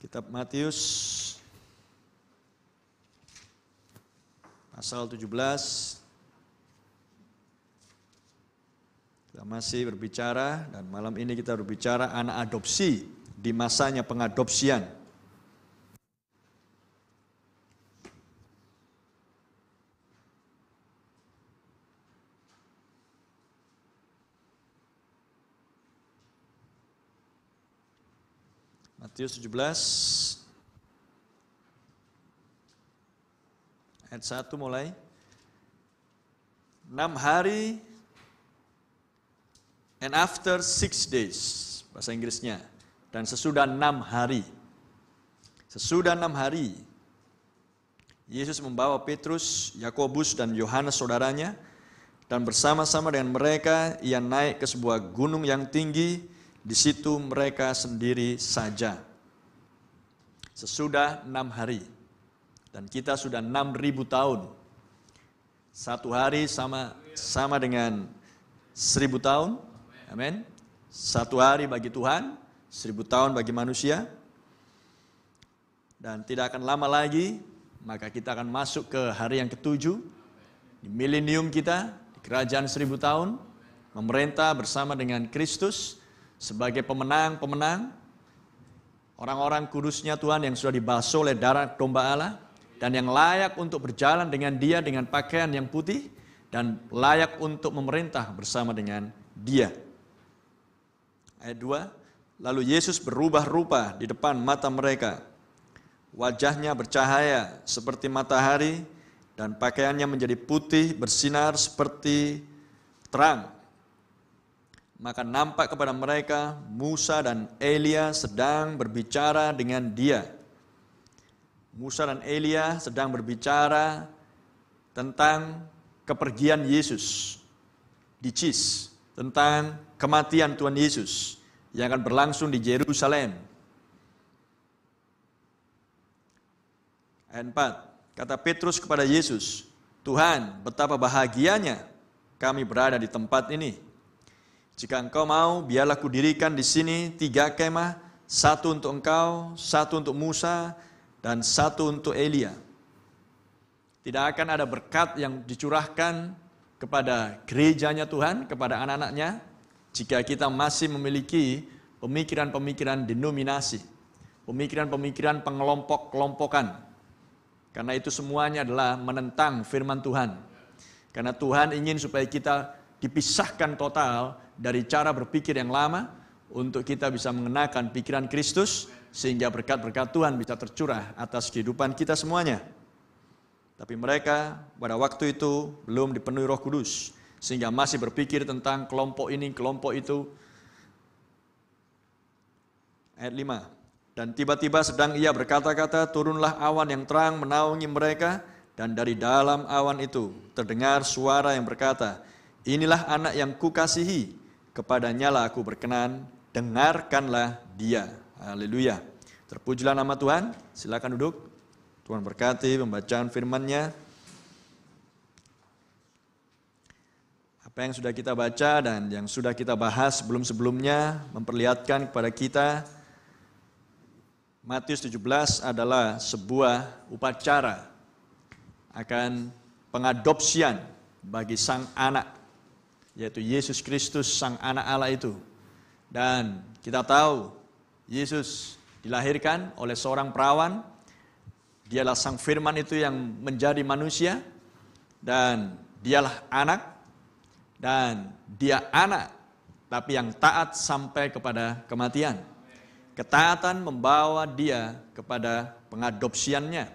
Kitab Matius pasal 17. Kita masih berbicara, dan malam ini kita berbicara anak adopsi di masanya pengadopsian. Matius 17 ayat 1 mulai. 6 hari and after 6 days, bahasa Inggrisnya, dan sesudah 6 hari. Sesudah 6 hari, Yesus membawa Petrus, Yakobus, dan Yohanes saudaranya, dan bersama-sama dengan mereka ia naik ke sebuah gunung yang tinggi. Di situ mereka sendiri saja. Sesudah 6 hari. Dan kita sudah 6.000 tahun. Satu hari sama dengan 1.000 tahun. Amin. Satu hari bagi Tuhan, 1.000 tahun bagi manusia. Dan tidak akan lama lagi, maka kita akan masuk ke hari yang ke-7. Di milenium kita, di kerajaan 1.000 tahun. Memerintah bersama dengan Kristus sebagai pemenang-pemenang, orang-orang kudusnya Tuhan yang sudah dibasuh oleh darah domba Allah, dan yang layak untuk berjalan dengan Dia dengan pakaian yang putih, dan layak untuk memerintah bersama dengan Dia. Ayat 2, lalu Yesus berubah rupa di depan mata mereka. Wajahnya bercahaya seperti matahari, dan pakaiannya menjadi putih bersinar seperti terang. Maka nampak kepada mereka Musa dan Elia sedang berbicara dengan Dia. Musa dan Elia sedang berbicara tentang kepergian Yesus di Cis, tentang kematian Tuhan Yesus yang akan berlangsung di Yerusalem. Ayat 4, kata Petrus kepada Yesus, Tuhan, betapa bahagianya kami berada di tempat ini. Jika engkau mau, biarlah kudirikan di sini 3 kemah, 1 untuk engkau, 1 untuk Musa, dan 1 untuk Elia. Tidak akan ada berkat yang dicurahkan kepada gerejanya Tuhan, kepada anak-anaknya, jika kita masih memiliki pemikiran-pemikiran denominasi, pemikiran-pemikiran pengelompok-kelompokan. Karena itu semuanya adalah menentang firman Tuhan. Karena Tuhan ingin supaya kita dipisahkan total dari cara berpikir yang lama untuk kita bisa mengenakan pikiran Kristus sehingga berkat-berkat Tuhan bisa tercurah atas kehidupan kita semuanya. Tapi mereka pada waktu itu belum dipenuhi Roh Kudus sehingga masih berpikir tentang kelompok ini, kelompok itu. Ayat 5. Dan tiba-tiba sedang ia berkata-kata, turunlah awan yang terang menaungi mereka, dan dari dalam awan itu terdengar suara yang berkata, inilah anak yang kukasihi, kepadanya lah aku berkenan, dengarkanlah dia. Haleluya. Terpujilah nama Tuhan. Silakan duduk. Tuhan berkati pembacaan firman-Nya. Apa yang sudah kita baca dan yang sudah kita bahas sebelum-sebelumnya memperlihatkan kepada kita Matius 17 adalah sebuah upacara akan pengadopsian bagi sang anak, yaitu Yesus Kristus, sang anak Allah itu. Dan kita tahu Yesus dilahirkan oleh seorang perawan. Dialah sang firman itu yang menjadi manusia, dan dialah anak, dan dia anak tapi yang taat sampai kepada kematian. Ketaatan membawa dia kepada pengadopsiannya.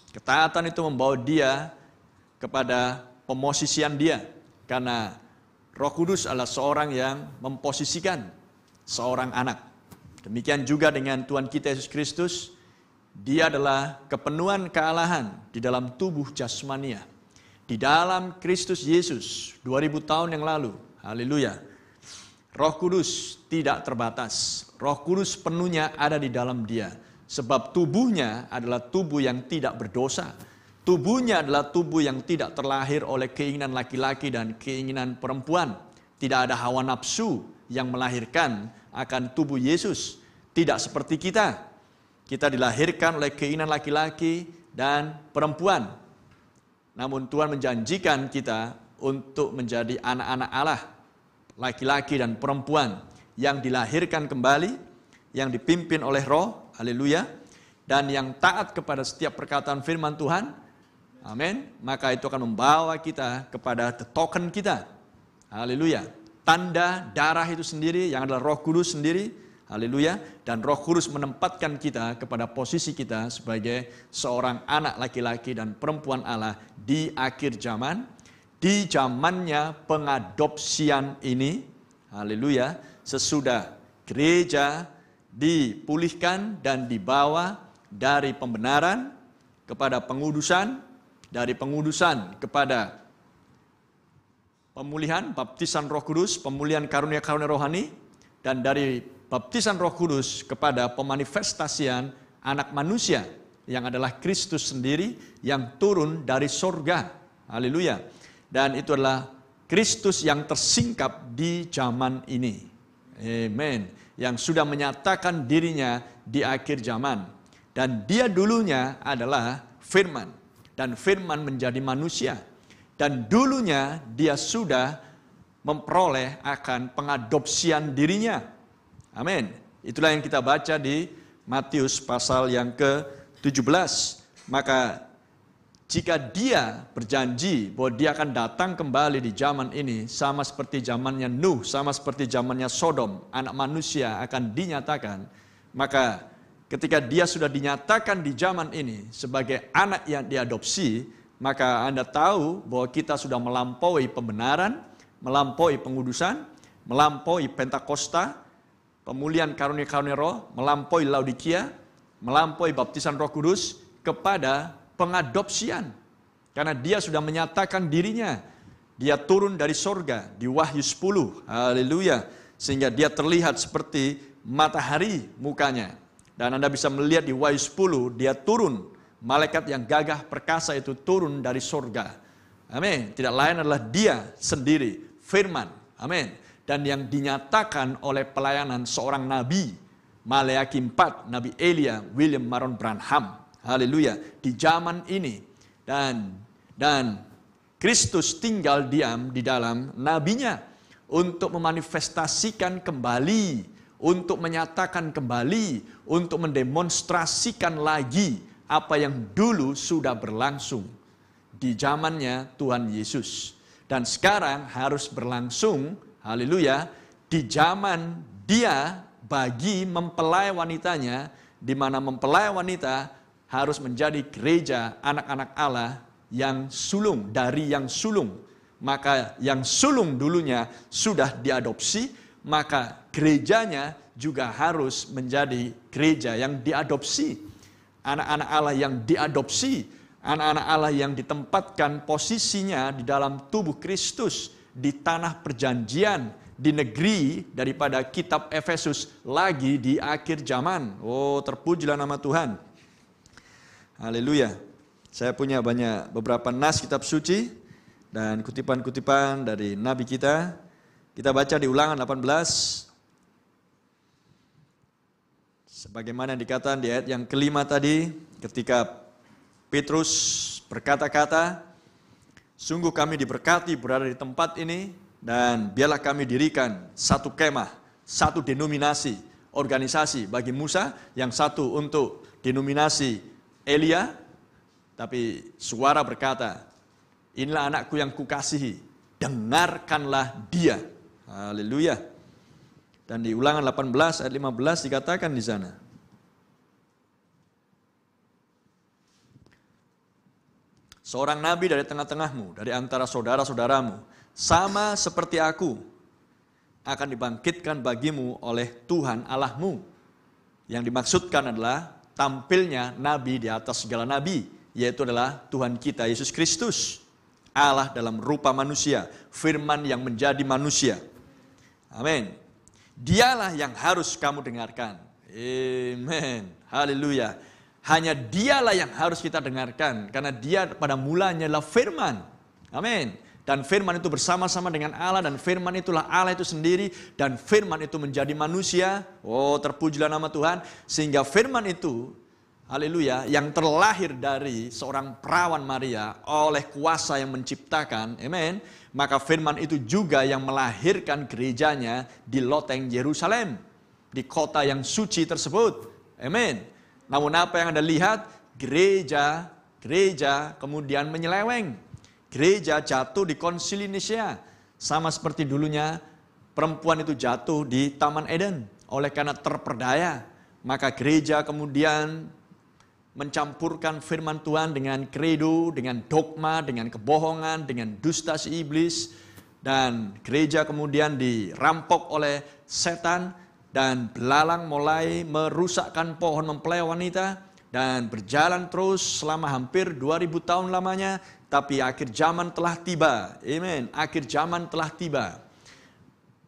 Ketaatan itu membawa dia kepada pemosisian dia, karena Roh Kudus adalah seorang yang memposisikan seorang anak. Demikian juga dengan Tuhan kita Yesus Kristus. Dia adalah kepenuhan kealahan di dalam tubuh jasmania. Di dalam Kristus Yesus 2000 tahun yang lalu. Haleluya. Roh Kudus tidak terbatas. Roh Kudus penuhnya ada di dalam dia. Sebab tubuhnya adalah tubuh yang tidak berdosa. Tubuhnya adalah tubuh yang tidak terlahir oleh keinginan laki-laki dan keinginan perempuan. Tidak ada hawa nafsu yang melahirkan akan tubuh Yesus. Tidak seperti kita. Kita dilahirkan oleh keinginan laki-laki dan perempuan. Namun Tuhan menjanjikan kita untuk menjadi anak-anak Allah, laki-laki dan perempuan yang dilahirkan kembali, yang dipimpin oleh Roh, haleluya, dan yang taat kepada setiap perkataan firman Tuhan, amin. Maka itu akan membawa kita kepada the token kita, haleluya. Tanda darah itu sendiri yang adalah Roh Kudus sendiri, haleluya. Dan Roh Kudus menempatkan kita kepada posisi kita sebagai seorang anak laki-laki dan perempuan Allah di akhir zaman, di zamannya pengadopsian ini, haleluya, sesudah gereja dipulihkan dan dibawa dari pembenaran kepada pengudusan, dari pengudusan kepada pemulihan, baptisan Roh Kudus, pemulihan karunia-karunia rohani, dan dari baptisan Roh Kudus kepada pemanifestasian anak manusia yang adalah Kristus sendiri yang turun dari sorga. Haleluya. Dan itu adalah Kristus yang tersingkap di zaman ini. Amen. Yang sudah menyatakan dirinya di akhir zaman. Dan dia dulunya adalah firman. Dan firman menjadi manusia. Dan dulunya dia sudah memperoleh akan pengadopsian dirinya. Amin. Itulah yang kita baca di Matius pasal yang ke-17. Maka jika dia berjanji bahwa dia akan datang kembali di zaman ini, sama seperti zamannya Nuh, sama seperti zamannya Sodom, anak manusia akan dinyatakan, maka ketika dia sudah dinyatakan di zaman ini sebagai anak yang diadopsi, maka Anda tahu bahwa kita sudah melampaui pembenaran, melampaui pengudusan, melampaui Pentakosta, pemulihan karunia-karunia roh, melampaui Laodikia, melampaui baptisan Roh Kudus kepada pengadopsian. Karena dia sudah menyatakan dirinya. Dia turun dari sorga di Wahyu 10. Haleluya. Sehingga dia terlihat seperti matahari mukanya. Dan Anda bisa melihat di Wahyu 10, dia turun. Malaikat yang gagah perkasa itu turun dari sorga. Amin. Tidak lain adalah dia sendiri, firman. Amin. Dan yang dinyatakan oleh pelayanan seorang nabi, Maleakhi 4, Nabi Elia, William Maron Branham. Haleluya, di zaman ini. Dan Kristus tinggal diam di dalam nabinya untuk memanifestasikan kembali, untuk menyatakan kembali, untuk mendemonstrasikan lagi apa yang dulu sudah berlangsung di zamannya Tuhan Yesus. Dan sekarang harus berlangsung, haleluya, di zaman dia bagi mempelai wanitanya, di mana mempelai wanita harus menjadi gereja anak-anak Allah yang sulung, dari yang sulung. Maka yang sulung dulunya sudah diadopsi, maka gerejanya juga harus menjadi gereja yang diadopsi. Anak-anak Allah yang diadopsi, anak-anak Allah yang ditempatkan posisinya di dalam tubuh Kristus, di tanah perjanjian, di negeri daripada kitab Efesus lagi di akhir zaman. Oh, terpujilah nama Tuhan. Haleluya. Saya punya beberapa nas kitab suci dan kutipan-kutipan dari nabi kita. Kita baca di Ulangan 18. Sebagaimana yang dikatakan di ayat yang kelima tadi, ketika Petrus berkata-kata, sungguh kami diberkati berada di tempat ini, dan biarlah kami dirikan satu kemah, satu denominasi, organisasi bagi Musa, yang satu untuk denominasi Elia, tapi suara berkata, inilah anakku yang kukasihi, dengarkanlah dia. Haleluya. Dan di Ulangan 18 ayat 15 dikatakan di sana, seorang nabi dari tengah-tengahmu, dari antara saudara-saudaramu, sama seperti aku, akan dibangkitkan bagimu oleh Tuhan Allahmu. Yang dimaksudkan adalah tampilnya nabi di atas segala nabi, yaitu adalah Tuhan kita Yesus Kristus, Allah dalam rupa manusia, firman yang menjadi manusia. Amin. Dialah yang harus kamu dengarkan. Amen. Haleluya. Hanya dialah yang harus kita dengarkan, karena dia pada mulanya adalah firman. Amin. Dan firman itu bersama-sama dengan Allah, dan firman itulah Allah itu sendiri, dan firman itu menjadi manusia. Oh, terpujilah nama Tuhan. Sehingga firman itu, haleluya, yang terlahir dari seorang perawan Maria oleh kuasa yang menciptakan, amen. Maka firman itu juga yang melahirkan gerejanya di loteng Yerusalem, di kota yang suci tersebut, amen. Namun apa yang Anda lihat? Gereja kemudian menyeleweng. Gereja jatuh di konsili Nisea. Sama seperti dulunya perempuan itu jatuh di Taman Eden. Oleh karena terperdaya, maka gereja kemudian mencampurkan firman Tuhan dengan kredo, dengan dogma, dengan kebohongan, dengan dusta si iblis. Dan gereja kemudian dirampok oleh setan, dan belalang mulai merusakkan pohon mempelai wanita, dan berjalan terus selama hampir 2000 tahun lamanya. Tapi akhir zaman telah tiba. Amen. Akhir zaman telah tiba.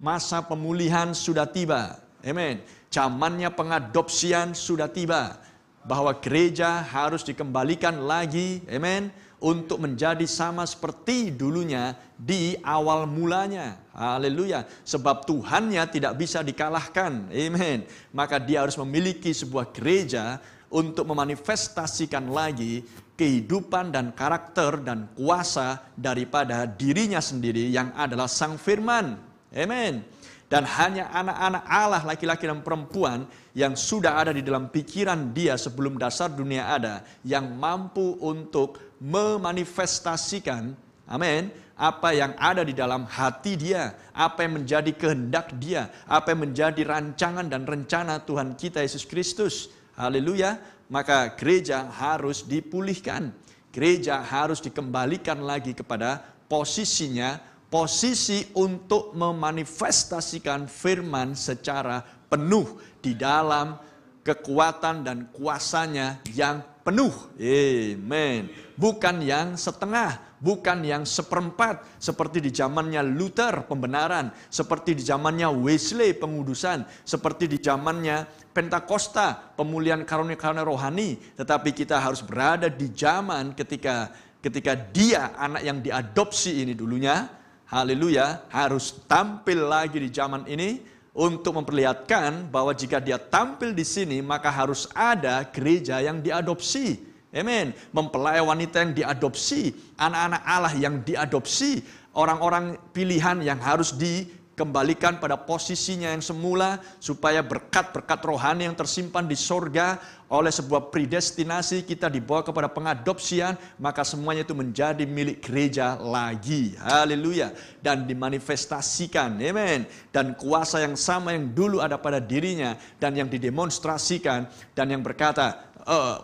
Masa pemulihan sudah tiba. Amen. Zamannya pengadopsian sudah tiba. Bahwa gereja harus dikembalikan lagi. Amen. Untuk menjadi sama seperti dulunya di awal mulanya. Haleluya. Sebab Tuhannya tidak bisa dikalahkan. Amen. Maka dia harus memiliki sebuah gereja untuk memanifestasikan lagi kehidupan dan karakter dan kuasa daripada dirinya sendiri yang adalah Sang Firman. Amen. Dan hanya anak-anak Allah, laki-laki dan perempuan yang sudah ada di dalam pikiran dia sebelum dasar dunia ada, yang mampu untuk memanifestasikan, amin, apa yang ada di dalam hati dia, apa yang menjadi kehendak dia, apa yang menjadi rancangan dan rencana Tuhan kita Yesus Kristus. Haleluya. Maka gereja harus dipulihkan. Gereja harus dikembalikan lagi kepada posisinya, posisi untuk memanifestasikan firman secara penuh di dalam kekuatan dan kuasanya yang penuh. Amen. Bukan yang setengah, bukan yang seperempat, seperti di zamannya Luther pembenaran, seperti di zamannya Wesley pengudusan, seperti di zamannya Pentakosta pemulihan karunia-karunia rohani. Tetapi kita harus berada di zaman ketika dia anak yang diadopsi ini dulunya, haleluya, harus tampil lagi di zaman ini untuk memperlihatkan bahwa jika dia tampil di sini maka harus ada gereja yang diadopsi. Amen. Mempelai wanita yang diadopsi, anak-anak Allah yang diadopsi, orang-orang pilihan yang harus dikembalikan pada posisinya yang semula, supaya berkat-berkat rohani yang tersimpan di sorga oleh sebuah predestinasi kita dibawa kepada pengadopsian, maka semuanya itu menjadi milik gereja lagi. Haleluya. Dan dimanifestasikan. Amen. Dan kuasa yang sama yang dulu ada pada dirinya dan yang didemonstrasikan, dan yang berkata,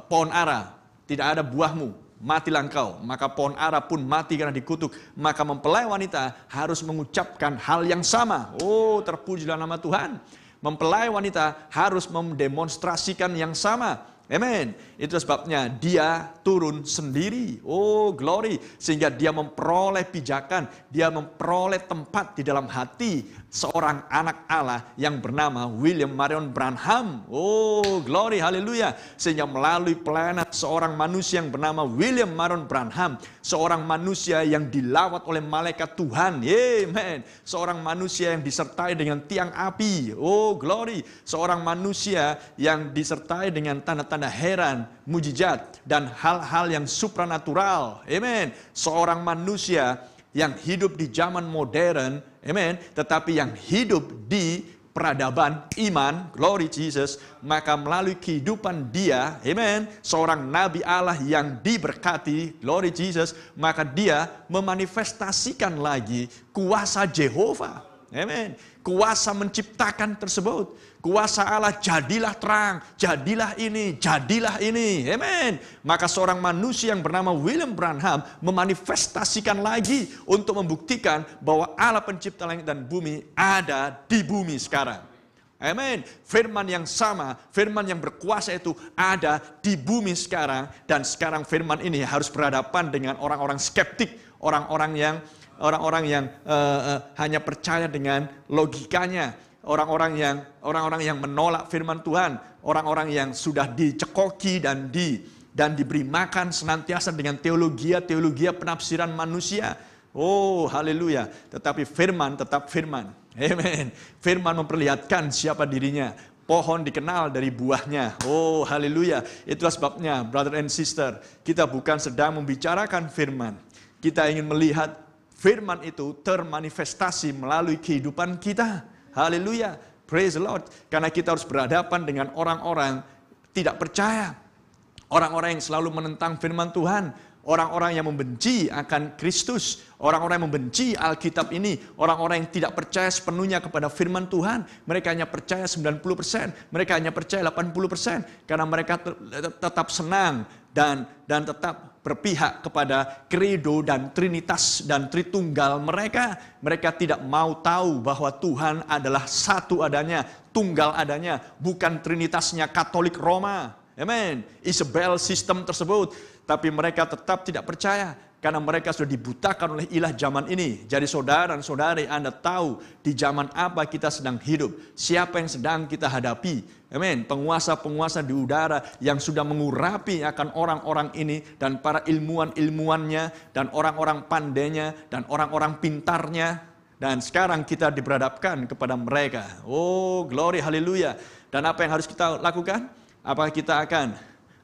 pohon ara, tidak ada buahmu, matilah engkau. Maka pohon ara pun mati karena dikutuk. Maka mempelai wanita harus mengucapkan hal yang sama. Oh, terpujilah nama Tuhan. Mempelai wanita harus mendemonstrasikan yang sama. Amen. Itu sebabnya dia turun sendiri. Oh, glory. Sehingga dia memperoleh pijakan, dia memperoleh tempat di dalam hati seorang anak Allah yang bernama William Marion Branham. Oh, glory, haleluya. Sehingga melalui pelayanan seorang manusia yang bernama William Marion Branham, seorang manusia yang dilawat oleh malaikat Tuhan. Amen. Seorang manusia yang disertai dengan tiang api. Oh, glory. Seorang manusia yang disertai dengan tanda-tanda heran, mujizat, dan hal-hal yang supranatural. Amen. Seorang manusia yang hidup di zaman modern, amen, tetapi yang hidup di peradaban iman, glory Jesus, maka melalui kehidupan dia, amen, seorang nabi Allah yang diberkati, glory Jesus, maka dia memanifestasikan lagi kuasa Jehovah, amen, kuasa menciptakan tersebut. Kuasa Allah, jadilah terang, jadilah ini, amen. Maka seorang manusia yang bernama William Branham memanifestasikan lagi untuk membuktikan bahwa Allah pencipta langit dan bumi ada di bumi sekarang. Amin. Firman yang sama, firman yang berkuasa itu ada di bumi sekarang. Dan sekarang firman ini harus berhadapan dengan orang-orang skeptik, orang-orang yang hanya percaya dengan logikanya. Orang-orang yang menolak firman Tuhan, orang-orang yang sudah dicekoki dan diberi makan senantiasa dengan teologia penafsiran manusia. Oh, haleluya. Tetapi firman tetap firman. Amen. Firman memperlihatkan siapa dirinya. Pohon dikenal dari buahnya. Oh, haleluya. Itulah sebabnya, brother and sister, kita bukan sedang membicarakan firman. Kita ingin melihat firman itu termanifestasi melalui kehidupan kita. Haleluya. Praise the Lord. Karena kita harus berhadapan dengan orang-orang tidak percaya. Orang-orang yang selalu menentang firman Tuhan. Orang-orang yang membenci akan Kristus, orang-orang yang membenci Alkitab ini, orang-orang yang tidak percaya sepenuhnya kepada firman Tuhan, mereka hanya percaya 90%, mereka hanya percaya 80%, karena mereka tetap senang dan tetap berpihak kepada kredo dan trinitas dan tritunggal mereka. Mereka tidak mau tahu bahwa Tuhan adalah satu adanya, tunggal adanya, bukan trinitasnya Katolik Roma. Amen. Isabel sistem tersebut. Tapi mereka tetap tidak percaya. Karena mereka sudah dibutakan oleh ilah zaman ini. Jadi saudara dan saudari, Anda tahu di zaman apa kita sedang hidup. Siapa yang sedang kita hadapi. Amin. Penguasa-penguasa di udara yang sudah mengurapi akan orang-orang ini. Dan para ilmuwan-ilmuannya. Dan orang-orang pandainya. Dan orang-orang pintarnya. Dan sekarang kita diberhadapkan kepada mereka. Oh, glory, haleluya. Dan apa yang harus kita lakukan? Apakah kita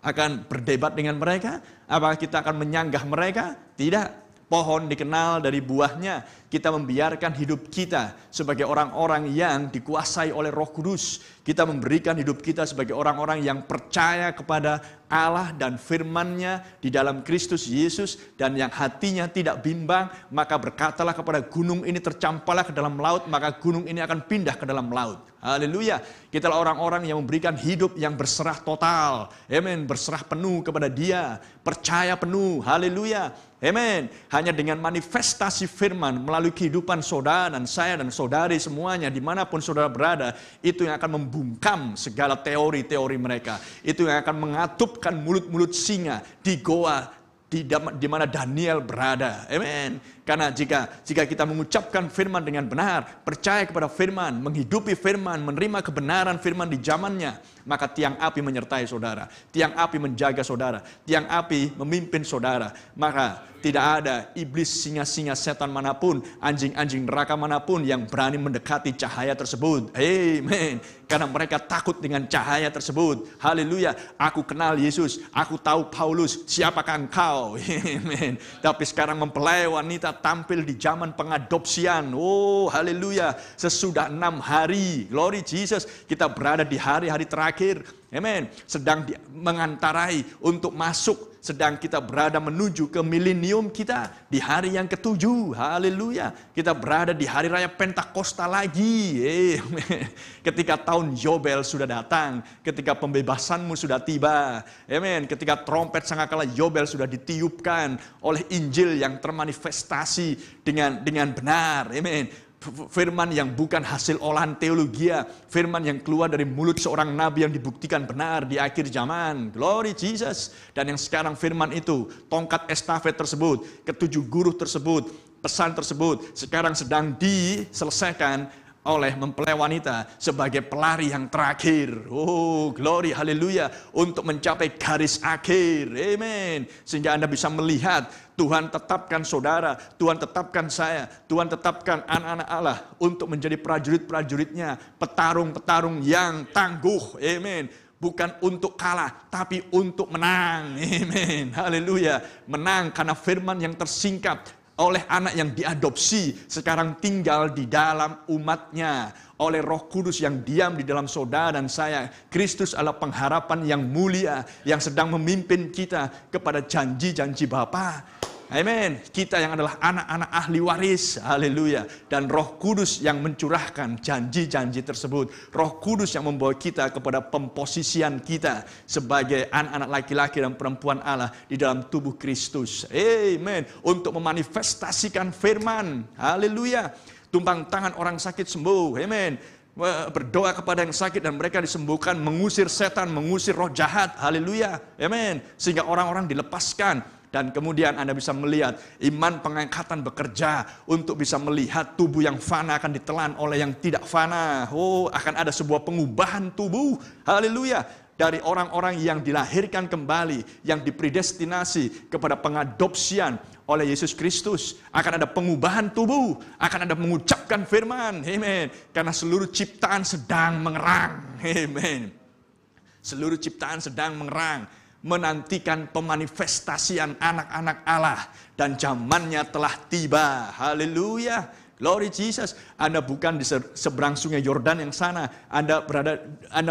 akan berdebat dengan mereka? Apakah kita akan menyanggah mereka? Tidak. Pohon dikenal dari buahnya. Kita membiarkan hidup kita sebagai orang-orang yang dikuasai oleh Roh Kudus. Kita memberikan hidup kita sebagai orang-orang yang percaya kepada Allah dan firman-Nya di dalam Kristus Yesus. Dan yang hatinya tidak bimbang, maka berkatalah kepada gunung ini, tercampaklah ke dalam laut, maka gunung ini akan pindah ke dalam laut. Haleluya. Kita adalah orang-orang yang memberikan hidup yang berserah total. Amen. Berserah penuh kepada Dia. Percaya penuh. Haleluya. Amen. Hanya dengan manifestasi firman melalui kehidupan saudara dan saya dan saudari semuanya dimanapun saudara berada, itu yang akan membungkam segala teori-teori mereka. Itu yang akan mengatupkan mulut-mulut singa di goa di mana Daniel berada. Amen. Karena jika kita mengucapkan firman dengan benar, percaya kepada firman, menghidupi firman, menerima kebenaran firman di zamannya, maka tiang api menyertai saudara. Tiang api menjaga saudara. Tiang api memimpin saudara. Maka tidak ada iblis, singa-singa, setan manapun, anjing-anjing neraka manapun yang berani mendekati cahaya tersebut. Amen. Karena mereka takut dengan cahaya tersebut. Haleluya. Aku kenal Yesus. Aku tahu Paulus. Siapakah engkau? Amen. Tapi sekarang mempelai wanita tampil di zaman pengadopsian. Oh, haleluya. Sesudah 6 hari. Glory Jesus. Kita berada di hari-hari terakhir. Amen. Sedang mengantarai untuk masuk. Sedang kita berada menuju ke milenium kita di hari yang ke-7. Haleluya. Kita berada di hari raya Pentakosta lagi. Amen. Ketika tahun Yobel sudah datang. Ketika pembebasanmu sudah tiba. Amen. Ketika trompet sangkakala Yobel sudah ditiupkan oleh Injil yang termanifestasi dengan benar. Amen. Firman yang bukan hasil olahan teologia. Firman yang keluar dari mulut seorang nabi yang dibuktikan benar di akhir zaman. Glory Jesus. Dan yang sekarang firman itu, tongkat estafet tersebut, ke-7 guru tersebut, pesan tersebut, sekarang sedang diselesaikan oleh mempelai wanita sebagai pelari yang terakhir. Oh, glory, haleluya. Untuk mencapai garis akhir. Amen. Sehingga Anda bisa melihat Tuhan tetapkan saudara, Tuhan tetapkan saya, Tuhan tetapkan anak-anak Allah untuk menjadi prajurit-prajuritnya, petarung-petarung yang tangguh. Amen. Bukan untuk kalah, tapi untuk menang. Amen. Haleluya. Menang karena firman yang tersingkap oleh anak yang diadopsi, sekarang tinggal di dalam umatnya. Oleh Roh Kudus yang diam di dalam saudara dan saya. Kristus adalah pengharapan yang mulia, yang sedang memimpin kita kepada janji-janji Bapa. Amen. Kita yang adalah anak-anak ahli waris. Haleluya. Dan Roh Kudus yang mencurahkan janji-janji tersebut. Roh Kudus yang membawa kita kepada pemposisian kita sebagai anak-anak laki-laki dan perempuan Allah di dalam tubuh Kristus. Amen. Untuk memanifestasikan firman. Haleluya. Tumpang tangan orang sakit sembuh. Amen. Berdoa kepada yang sakit dan mereka disembuhkan, mengusir setan, mengusir roh jahat. Haleluya. Amen. Sehingga orang-orang dilepaskan. Dan kemudian Anda bisa melihat iman pengangkatan bekerja untuk bisa melihat tubuh yang fana akan ditelan oleh yang tidak fana. Oh, akan ada sebuah pengubahan tubuh. Haleluya. dari orang-orang yang dilahirkan kembali, yang dipredestinasi kepada pengadopsian oleh Yesus Kristus. Akan ada pengubahan tubuh, akan ada mengucapkan firman. Amen. Karena seluruh ciptaan sedang mengerang. Amen. Seluruh ciptaan sedang mengerang, menantikan pemanifestasian anak-anak Allah. Dan zamannya telah tiba. Haleluya. Glory Jesus. Anda bukan di seberang sungai Yordan yang sana. Anda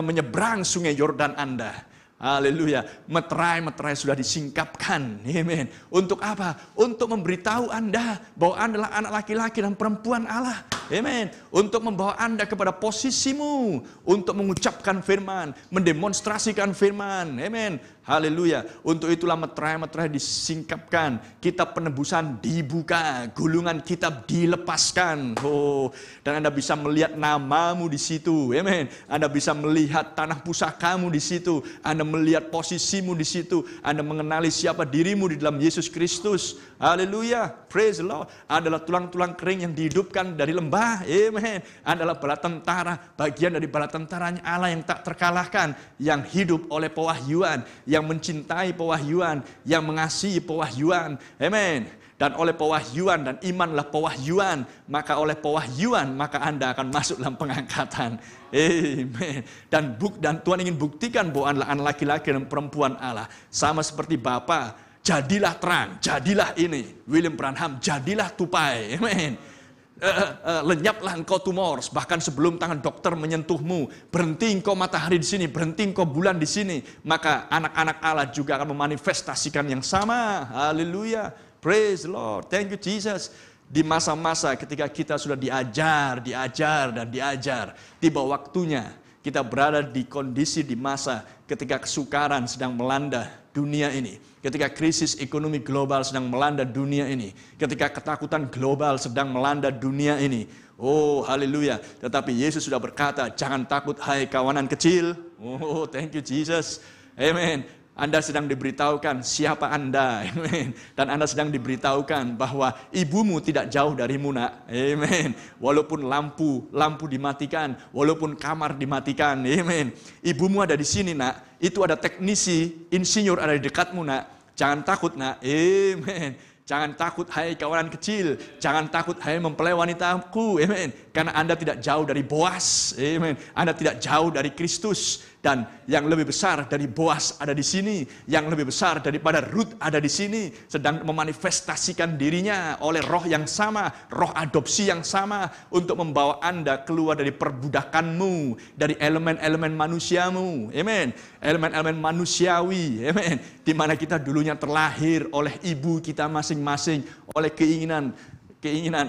menyeberang sungai Yordan Anda. Haleluya. Meterai sudah disingkapkan. Amen. Untuk apa? Untuk memberitahu Anda bahwa Anda adalah anak laki-laki dan perempuan Allah. Amen. Untuk membawa Anda kepada posisimu untuk mengucapkan firman, mendemonstrasikan firman. Amen. Haleluya. Untuk itulah meterai disingkapkan, kitab penebusan dibuka, gulungan kitab dilepaskan. Oh, dan Anda bisa melihat namamu di situ. Amen. Anda bisa melihat tanah pusakamu di situ. Anda melihat posisimu di situ. Anda mengenali siapa dirimu di dalam Yesus Kristus. Haleluya. Praise the Lord. Adalah tulang-tulang kering yang dihidupkan dari lembah. Amen. Adalah bala tentara, bagian dari bala tentaranya Allah yang tak terkalahkan, yang hidup oleh pewahyuan, yang mencintai pewahyuan, yang mengasihi pewahyuan. Amen. Dan oleh pewahyuan, dan imanlah pewahyuan, maka oleh pewahyuan maka Anda akan masuk dalam pengangkatan. Amen. Dan Tuhan ingin buktikan bahwa Anda anak laki-laki dan perempuan Allah. Sama seperti Bapa, jadilah terang, jadilah ini. William Branham, jadilah tupai. Amen. Lenyaplah engkau tumor, bahkan sebelum tangan dokter menyentuhmu. Berhenti engkau matahari di sini, berhenti engkau bulan di sini. Maka anak-anak Allah juga akan memanifestasikan yang sama. Haleluya. Praise the Lord. Thank you Jesus. Di masa-masa ketika kita sudah diajar, tiba waktunya kita berada di kondisi di masa ketika kesukaran sedang melanda dunia ini, ketika krisis ekonomi global sedang melanda dunia ini, ketika ketakutan global sedang melanda dunia ini. Oh, haleluya. Tetapi Yesus sudah berkata, jangan takut hai kawanan kecil. Oh, thank you Jesus. Amen. Anda sedang diberitahukan siapa Anda. Amen. Dan Anda sedang diberitahukan bahwa ibumu tidak jauh darimu, nak. Amen. Walaupun lampu dimatikan, walaupun kamar dimatikan. Amen. Ibumu ada di sini, nak. Itu ada teknisi, insinyur ada di dekatmu, nak. Jangan takut, nak. Amen. Jangan takut hai kawanan kecil. Jangan takut hai mempelai wanitaku. Amen. Karena Anda tidak jauh dari Boas. Amen. Anda tidak jauh dari Kristus. Dan yang lebih besar dari Boas ada di sini. Yang lebih besar daripada Ruth ada di sini. Sedang memanifestasikan dirinya oleh roh yang sama. Roh adopsi yang sama. Untuk membawa Anda keluar dari perbudakanmu. Dari elemen-elemen manusiamu. Amen. Elemen-elemen manusiawi. Amen. Di mana kita dulunya terlahir oleh ibu kita masing-masing. Oleh keinginan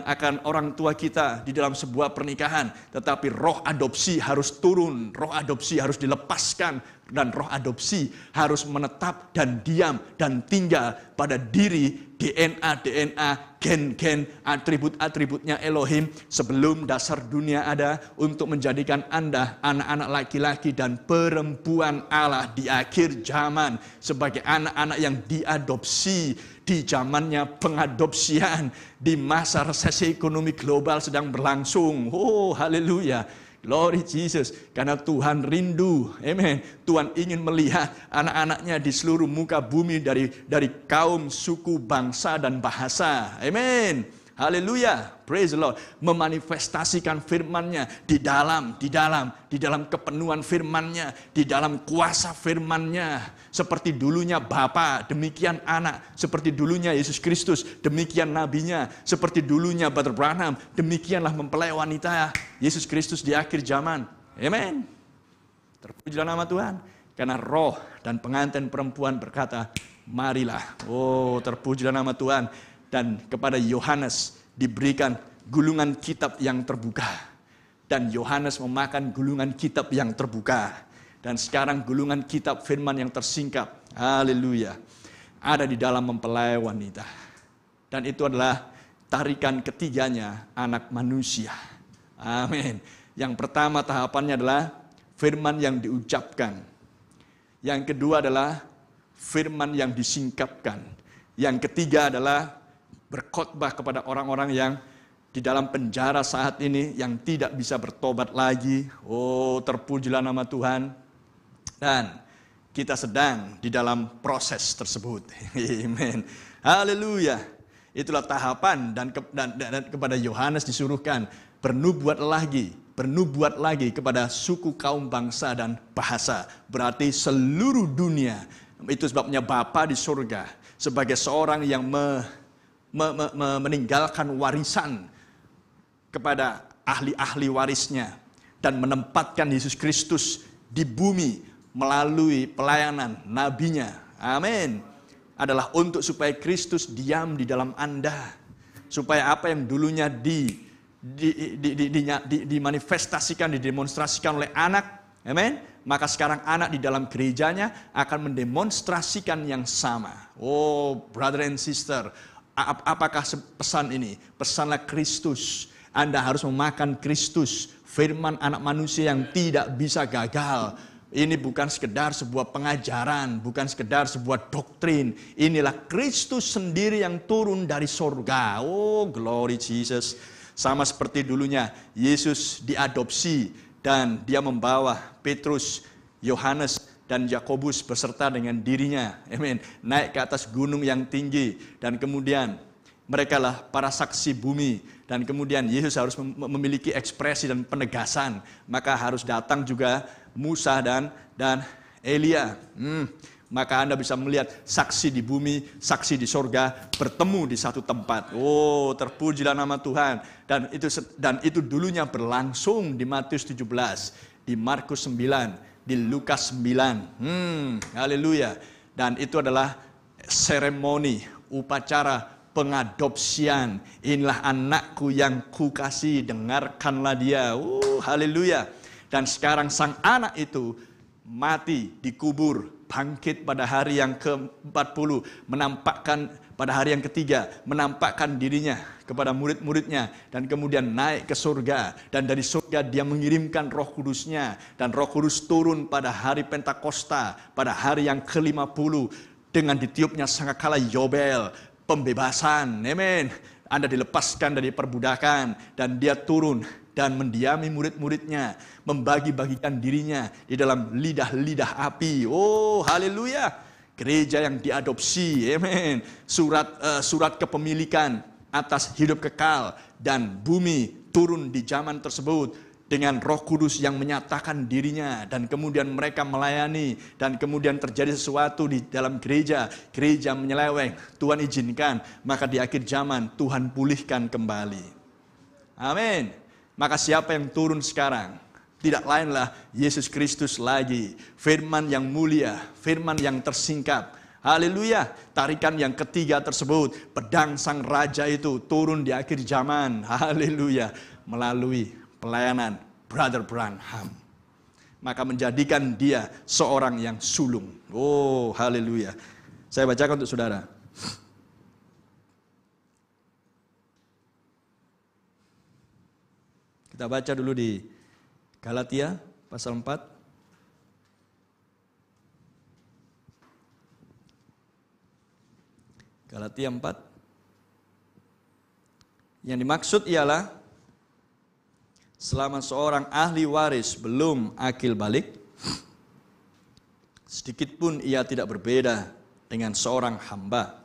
akan orang tua kita di dalam sebuah pernikahan. Tetapi roh adopsi harus turun, roh adopsi harus dilepaskan, dan roh adopsi harus menetap dan diam dan tinggal pada diri, DNA, gen-gen, atribut-atributnya Elohim sebelum dasar dunia ada, untuk menjadikan Anda anak-anak laki-laki dan perempuan Allah di akhir zaman sebagai anak-anak yang diadopsi di zamannya pengadopsian, di masa resesi ekonomi global sedang berlangsung. Oh, haleluya. Glory Jesus. Karena Tuhan rindu. Amen. Tuhan ingin melihat anak-anaknya di seluruh muka bumi dari kaum, suku, bangsa, dan bahasa. Amen. Haleluya. Praise the Lord. Memanifestasikan firman-Nya di dalam kepenuhan firman-Nya, di dalam kuasa firman-Nya. Seperti dulunya Bapa, demikian anak. Seperti dulunya Yesus Kristus, demikian nabinya. Seperti dulunya Brother Branham, demikianlah mempelai wanita Yesus Kristus di akhir zaman. Amen. Terpujilah nama Tuhan. Karena roh dan pengantin perempuan berkata, marilah. Oh, terpujilah nama Tuhan. Dan kepada Yohanes diberikan gulungan kitab yang terbuka. Dan Yohanes memakan gulungan kitab yang terbuka. Dan sekarang gulungan kitab firman yang tersingkap, haleluya, ada di dalam mempelai wanita. Dan itu adalah tarikan ketiganya anak manusia. Amin. Yang pertama tahapannya adalah firman yang diucapkan. Yang kedua adalah firman yang disingkapkan. Yang ketiga adalah berkhotbah kepada orang-orang yang di dalam penjara saat ini, yang tidak bisa bertobat lagi. Oh, terpujilah nama Tuhan. Dan kita sedang di dalam proses tersebut. Amen. Haleluya. Itulah tahapan dan kepada Yohanes disuruhkan bernubuat lagi kepada suku, kaum, bangsa dan bahasa. Berarti seluruh dunia. Itu sebabnya Bapa di surga sebagai seorang yang meninggalkan warisan kepada ahli-ahli warisnya dan menempatkan Yesus Kristus di bumi melalui pelayanan nabinya. Amin. Adalah untuk supaya Kristus diam di dalam Anda. Supaya apa yang dulunya dimanifestasikan, didemonstrasikan oleh anak. Amin. Maka sekarang anak di dalam gerejanya akan mendemonstrasikan yang sama. Oh, brother and sister. Apakah pesan ini? Pesanlah Kristus. Anda harus memakan Kristus. Firman anak manusia yang tidak bisa gagal. Ini bukan sekedar sebuah pengajaran, bukan sekedar sebuah doktrin. Inilah Kristus sendiri yang turun dari sorga. Oh, glory Jesus. Sama seperti dulunya Yesus diadopsi dan dia membawa Petrus, Yohanes, dan Yakobus beserta dengan dirinya. Amin. Naik ke atas gunung yang tinggi dan kemudian mereka lah para saksi bumi. Dan kemudian Yesus harus memiliki ekspresi dan penegasan. Maka harus datang juga Musa dan Elia. Maka Anda bisa melihat saksi di bumi, saksi di sorga bertemu di satu tempat. Oh, terpujilah nama Tuhan. Dan itu dulunya berlangsung di Matius 17, di Markus 9, di Lukas 9. Haleluya. Dan itu adalah seremoni, upacara pengadopsian. Inilah anakku yang kukasihi, dengarkanlah dia. Haleluya. Dan sekarang sang anak itu mati, dikubur, bangkit pada hari yang ke-40, menampakkan pada hari yang ketiga, menampakkan dirinya kepada murid-muridnya, dan kemudian naik ke surga, dan dari surga dia mengirimkan Roh Kudusnya, dan Roh Kudus turun pada hari Pentakosta, pada hari yang ke-50, dengan ditiupnya sangkakala Yobel, pembebasan. Amin. Anda dilepaskan dari perbudakan, dan dia turun dan mendiami murid-muridnya, membagi-bagikan dirinya di dalam lidah-lidah api. Oh, haleluya. Gereja yang diadopsi. Amin. Surat kepemilikan atas hidup kekal dan bumi turun di zaman tersebut dengan Roh Kudus yang menyatakan dirinya, dan kemudian mereka melayani, dan kemudian terjadi sesuatu di dalam gereja menyeleweng, Tuhan izinkan, maka di akhir zaman Tuhan pulihkan kembali. Amin. Maka siapa yang turun sekarang? Tidak lainlah Yesus Kristus lagi, firman yang mulia, firman yang tersingkap. Haleluya. Tarikan yang ketiga tersebut, pedang sang raja itu turun di akhir zaman. Haleluya. Melalui pelayanan Brother Branham. Maka menjadikan dia seorang yang sulung. Oh, haleluya. Saya bacakan untuk saudara. Kita baca dulu di Galatia pasal 4. Galatia 4. Yang dimaksud ialah selama seorang ahli waris belum akil balik, sedikit pun ia tidak berbeda dengan seorang hamba.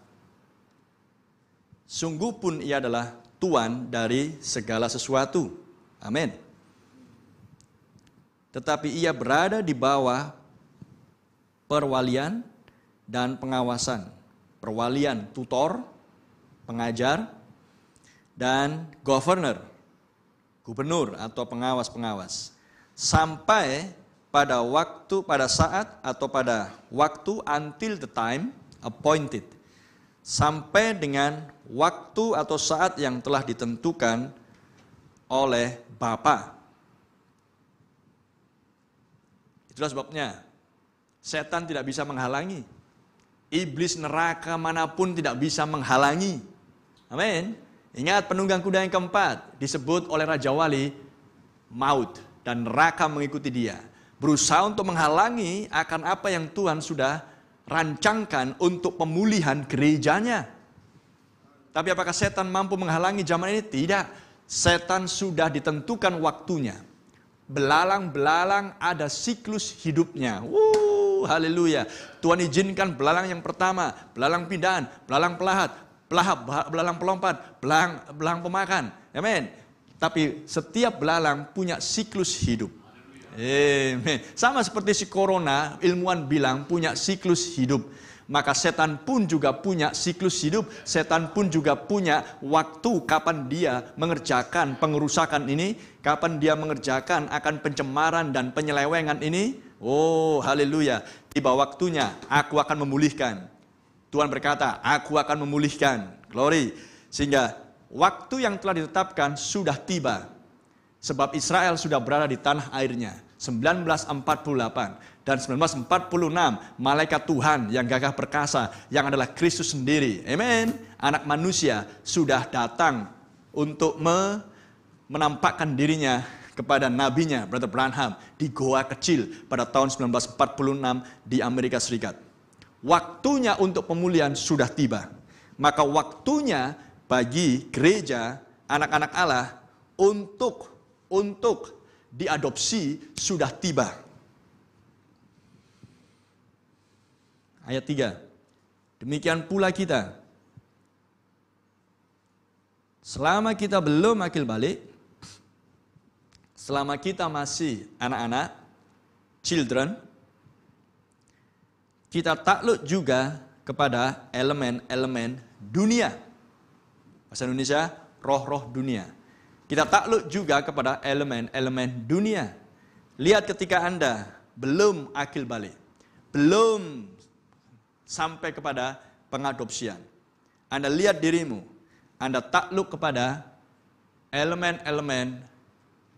Sungguh pun ia adalah tuan dari segala sesuatu. Amin. Tetapi ia berada di bawah perwalian dan pengawasan. Perwalian, tutor, pengajar, dan gubernur atau pengawas-pengawas. Sampai pada saat atau pada waktu until the time appointed. Sampai dengan waktu atau saat yang telah ditentukan oleh Bapa. Itulah sebabnya setan tidak bisa menghalangi. Iblis neraka manapun tidak bisa menghalangi. Amin. Ingat, penunggang kuda yang keempat disebut oleh Raja Wali maut, dan neraka mengikuti dia. Berusaha untuk menghalangi akan apa yang Tuhan sudah rancangkan untuk pemulihan gerejanya. Tapi apakah setan mampu menghalangi zaman ini? Tidak. Setan sudah ditentukan waktunya. Belalang-belalang ada siklus hidupnya. Haleluya. Tuhan izinkan belalang yang pertama, belalang pindahan, belalang pelahat, belalang pelompat, belalang pemakan. Amin. Tapi setiap belalang punya siklus hidup. Amin. Sama seperti si corona, ilmuwan bilang punya siklus hidup. Maka setan pun juga punya siklus hidup. Setan pun juga punya waktu kapan dia mengerjakan pengerusakan ini, kapan dia mengerjakan akan pencemaran dan penyelewengan ini. Oh, haleluya. Tiba waktunya, aku akan memulihkan. Tuhan berkata, aku akan memulihkan. Glory. Sehingga waktu yang telah ditetapkan sudah tiba. Sebab Israel sudah berada di tanah airnya. 1948 dan 1946 malaikat Tuhan yang gagah perkasa yang adalah Kristus sendiri, amin, anak manusia sudah datang untuk menampakkan dirinya kepada nabinya Brother Branham di goa kecil pada tahun 1946 di Amerika Serikat. Waktunya untuk pemulihan sudah tiba. Maka waktunya bagi gereja anak-anak Allah untuk diadopsi sudah tiba. Ayat 3. Demikian pula kita. Selama kita belum akil balik, selama kita masih anak-anak, children, kita takluk juga kepada elemen-elemen dunia. Bahasa Indonesia, roh-roh dunia. Kita takluk juga kepada elemen-elemen dunia. Lihat ketika Anda belum akil balik, belum sampai kepada pengadopsian. Anda lihat dirimu, Anda takluk kepada elemen-elemen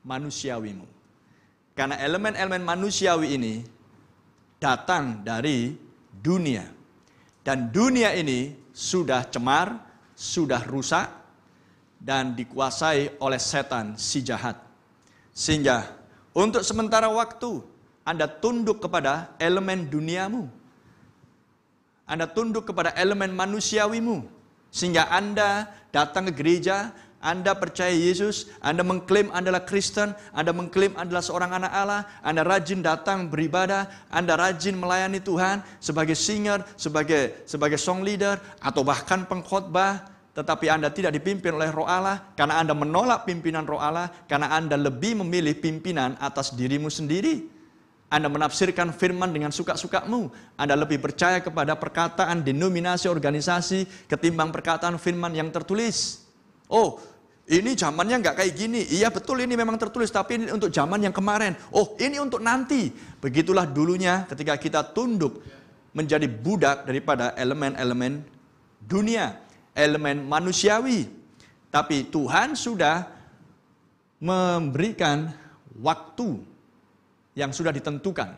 manusiawimu. Karena elemen-elemen manusiawi ini datang dari dunia. Dan dunia ini sudah cemar, sudah rusak, dan dikuasai oleh setan si jahat. Sehingga untuk sementara waktu Anda tunduk kepada elemen duniamu. Anda tunduk kepada elemen manusiawimu. Sehingga Anda datang ke gereja, Anda percaya Yesus, Anda mengklaim Anda adalah Kristen, Anda mengklaim Anda adalah seorang anak Allah, Anda rajin datang beribadah, Anda rajin melayani Tuhan sebagai singer, sebagai song leader, atau bahkan pengkhotbah. Tetapi Anda tidak dipimpin oleh Roh Allah karena Anda menolak pimpinan Roh Allah, karena Anda lebih memilih pimpinan atas dirimu sendiri. Anda menafsirkan firman dengan suka-sukamu. Anda lebih percaya kepada perkataan denominasi organisasi ketimbang perkataan firman yang tertulis. Oh, ini zamannya nggak kayak gini. Iya betul, ini memang tertulis, tapi ini untuk zaman yang kemarin. Oh, ini untuk nanti. Begitulah dulunya ketika kita tunduk menjadi budak daripada elemen-elemen dunia, elemen manusiawi. Tapi Tuhan sudah memberikan waktu yang sudah ditentukan.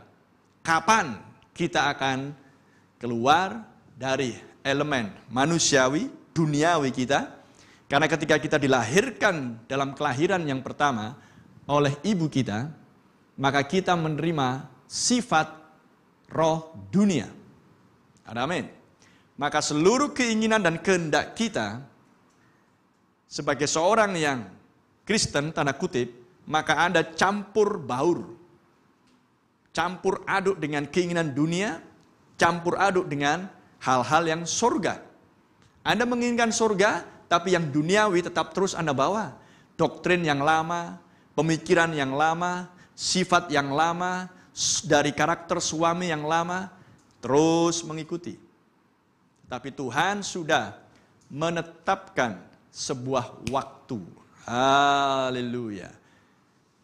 Kapan kita akan keluar dari elemen manusiawi, duniawi kita. Karena ketika kita dilahirkan dalam kelahiran yang pertama oleh ibu kita, maka kita menerima sifat roh dunia. Amin. Maka seluruh keinginan dan kehendak kita sebagai seorang yang Kristen, tanda kutip, maka Anda campur baur. Campur aduk dengan keinginan dunia, campur aduk dengan hal-hal yang surga. Anda menginginkan surga, tapi yang duniawi tetap terus Anda bawa. Doktrin yang lama, pemikiran yang lama, sifat yang lama, dari karakter suami yang lama, terus mengikuti. Tapi Tuhan sudah menetapkan sebuah waktu. Haleluya.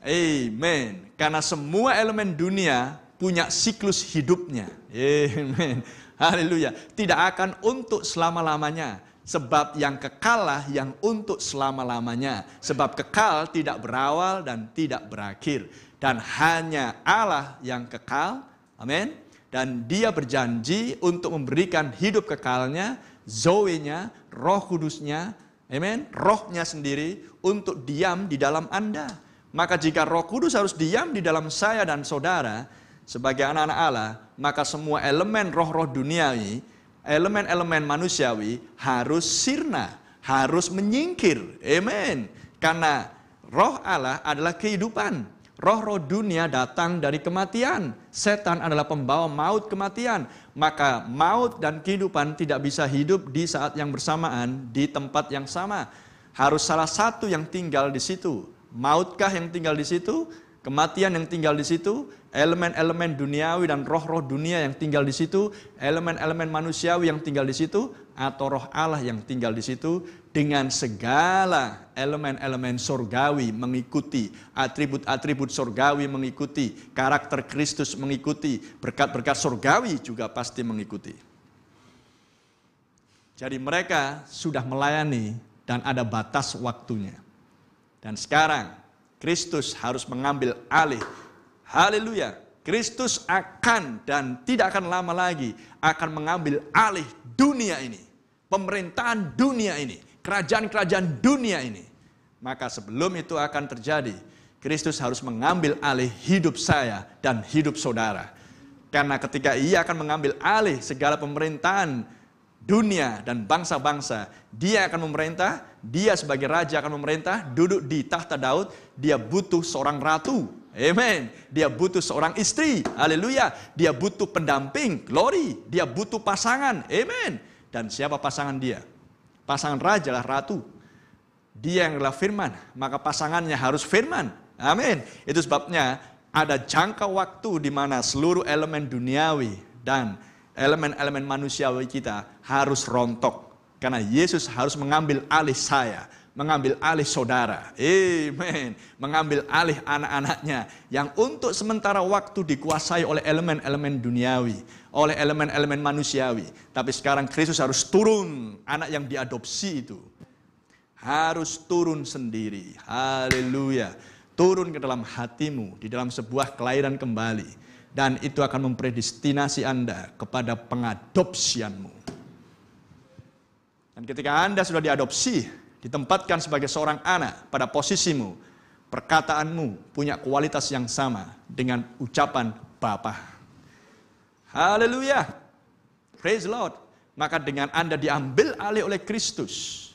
Amen. Karena semua elemen dunia punya siklus hidupnya. Amen. Haleluya. Tidak akan untuk selama-lamanya. Sebab yang kekallah yang untuk selama-lamanya. Sebab kekal tidak berawal dan tidak berakhir. Dan hanya Allah yang kekal. Amin. Dan dia berjanji untuk memberikan hidup kekalnya, Zoe-nya, Roh Kudusnya, amin, rohnya sendiri untuk diam di dalam Anda. Maka jika Roh Kudus harus diam di dalam saya dan saudara sebagai anak-anak Allah, maka semua elemen roh-roh duniawi, elemen-elemen manusiawi harus sirna, harus menyingkir. Amin. Karena Roh Allah adalah kehidupan. Roh-roh dunia datang dari kematian. Setan adalah pembawa maut kematian. Maka maut dan kehidupan tidak bisa hidup di saat yang bersamaan, di tempat yang sama. Harus salah satu yang tinggal di situ. Mautkah yang tinggal di situ? Kematian yang tinggal di situ? Elemen-elemen duniawi dan roh-roh dunia yang tinggal di situ? Elemen-elemen manusiawi yang tinggal di situ? Atau roh Allah yang tinggal di situ? Dengan segala elemen-elemen surgawi mengikuti, atribut-atribut surgawi mengikuti, karakter Kristus mengikuti, berkat-berkat surgawi juga pasti mengikuti. Jadi mereka sudah melayani dan ada batas waktunya. Dan sekarang Kristus harus mengambil alih. Haleluya. Kristus akan dan tidak akan lama lagi akan mengambil alih dunia ini. Pemerintahan dunia ini. Kerajaan-kerajaan dunia ini. Maka sebelum itu akan terjadi, Kristus harus mengambil alih hidup saya dan hidup saudara. Karena ketika ia akan mengambil alih segala pemerintahan dunia dan bangsa-bangsa, dia akan memerintah, dia sebagai raja akan memerintah, duduk di tahta Daud, dia butuh seorang ratu. Amen. Dia butuh seorang istri. Haleluya. Dia butuh pendamping. Glory. Dia butuh pasangan. Amen. Dan siapa pasangan dia? Pasangan raja lah ratu. Dia yang adalah firman, maka pasangannya harus firman. Amin. Itu sebabnya ada jangka waktu di mana seluruh elemen duniawi dan elemen-elemen manusiawi kita harus rontok. Karena Yesus harus mengambil alih saya, mengambil alih saudara. Amen. Mengambil alih anak-anaknya yang untuk sementara waktu dikuasai oleh elemen-elemen duniawi, oleh elemen-elemen manusiawi. Tapi sekarang Kristus harus turun, anak yang diadopsi itu harus turun sendiri. Haleluya. Turun ke dalam hatimu, di dalam sebuah kelahiran kembali. Dan itu akan mempredestinasi Anda kepada pengadopsianmu. Dan ketika Anda sudah diadopsi, ditempatkan sebagai seorang anak pada posisimu, perkataanmu punya kualitas yang sama dengan ucapan Bapa. Haleluya. Praise the Lord. Maka dengan Anda diambil alih oleh Kristus,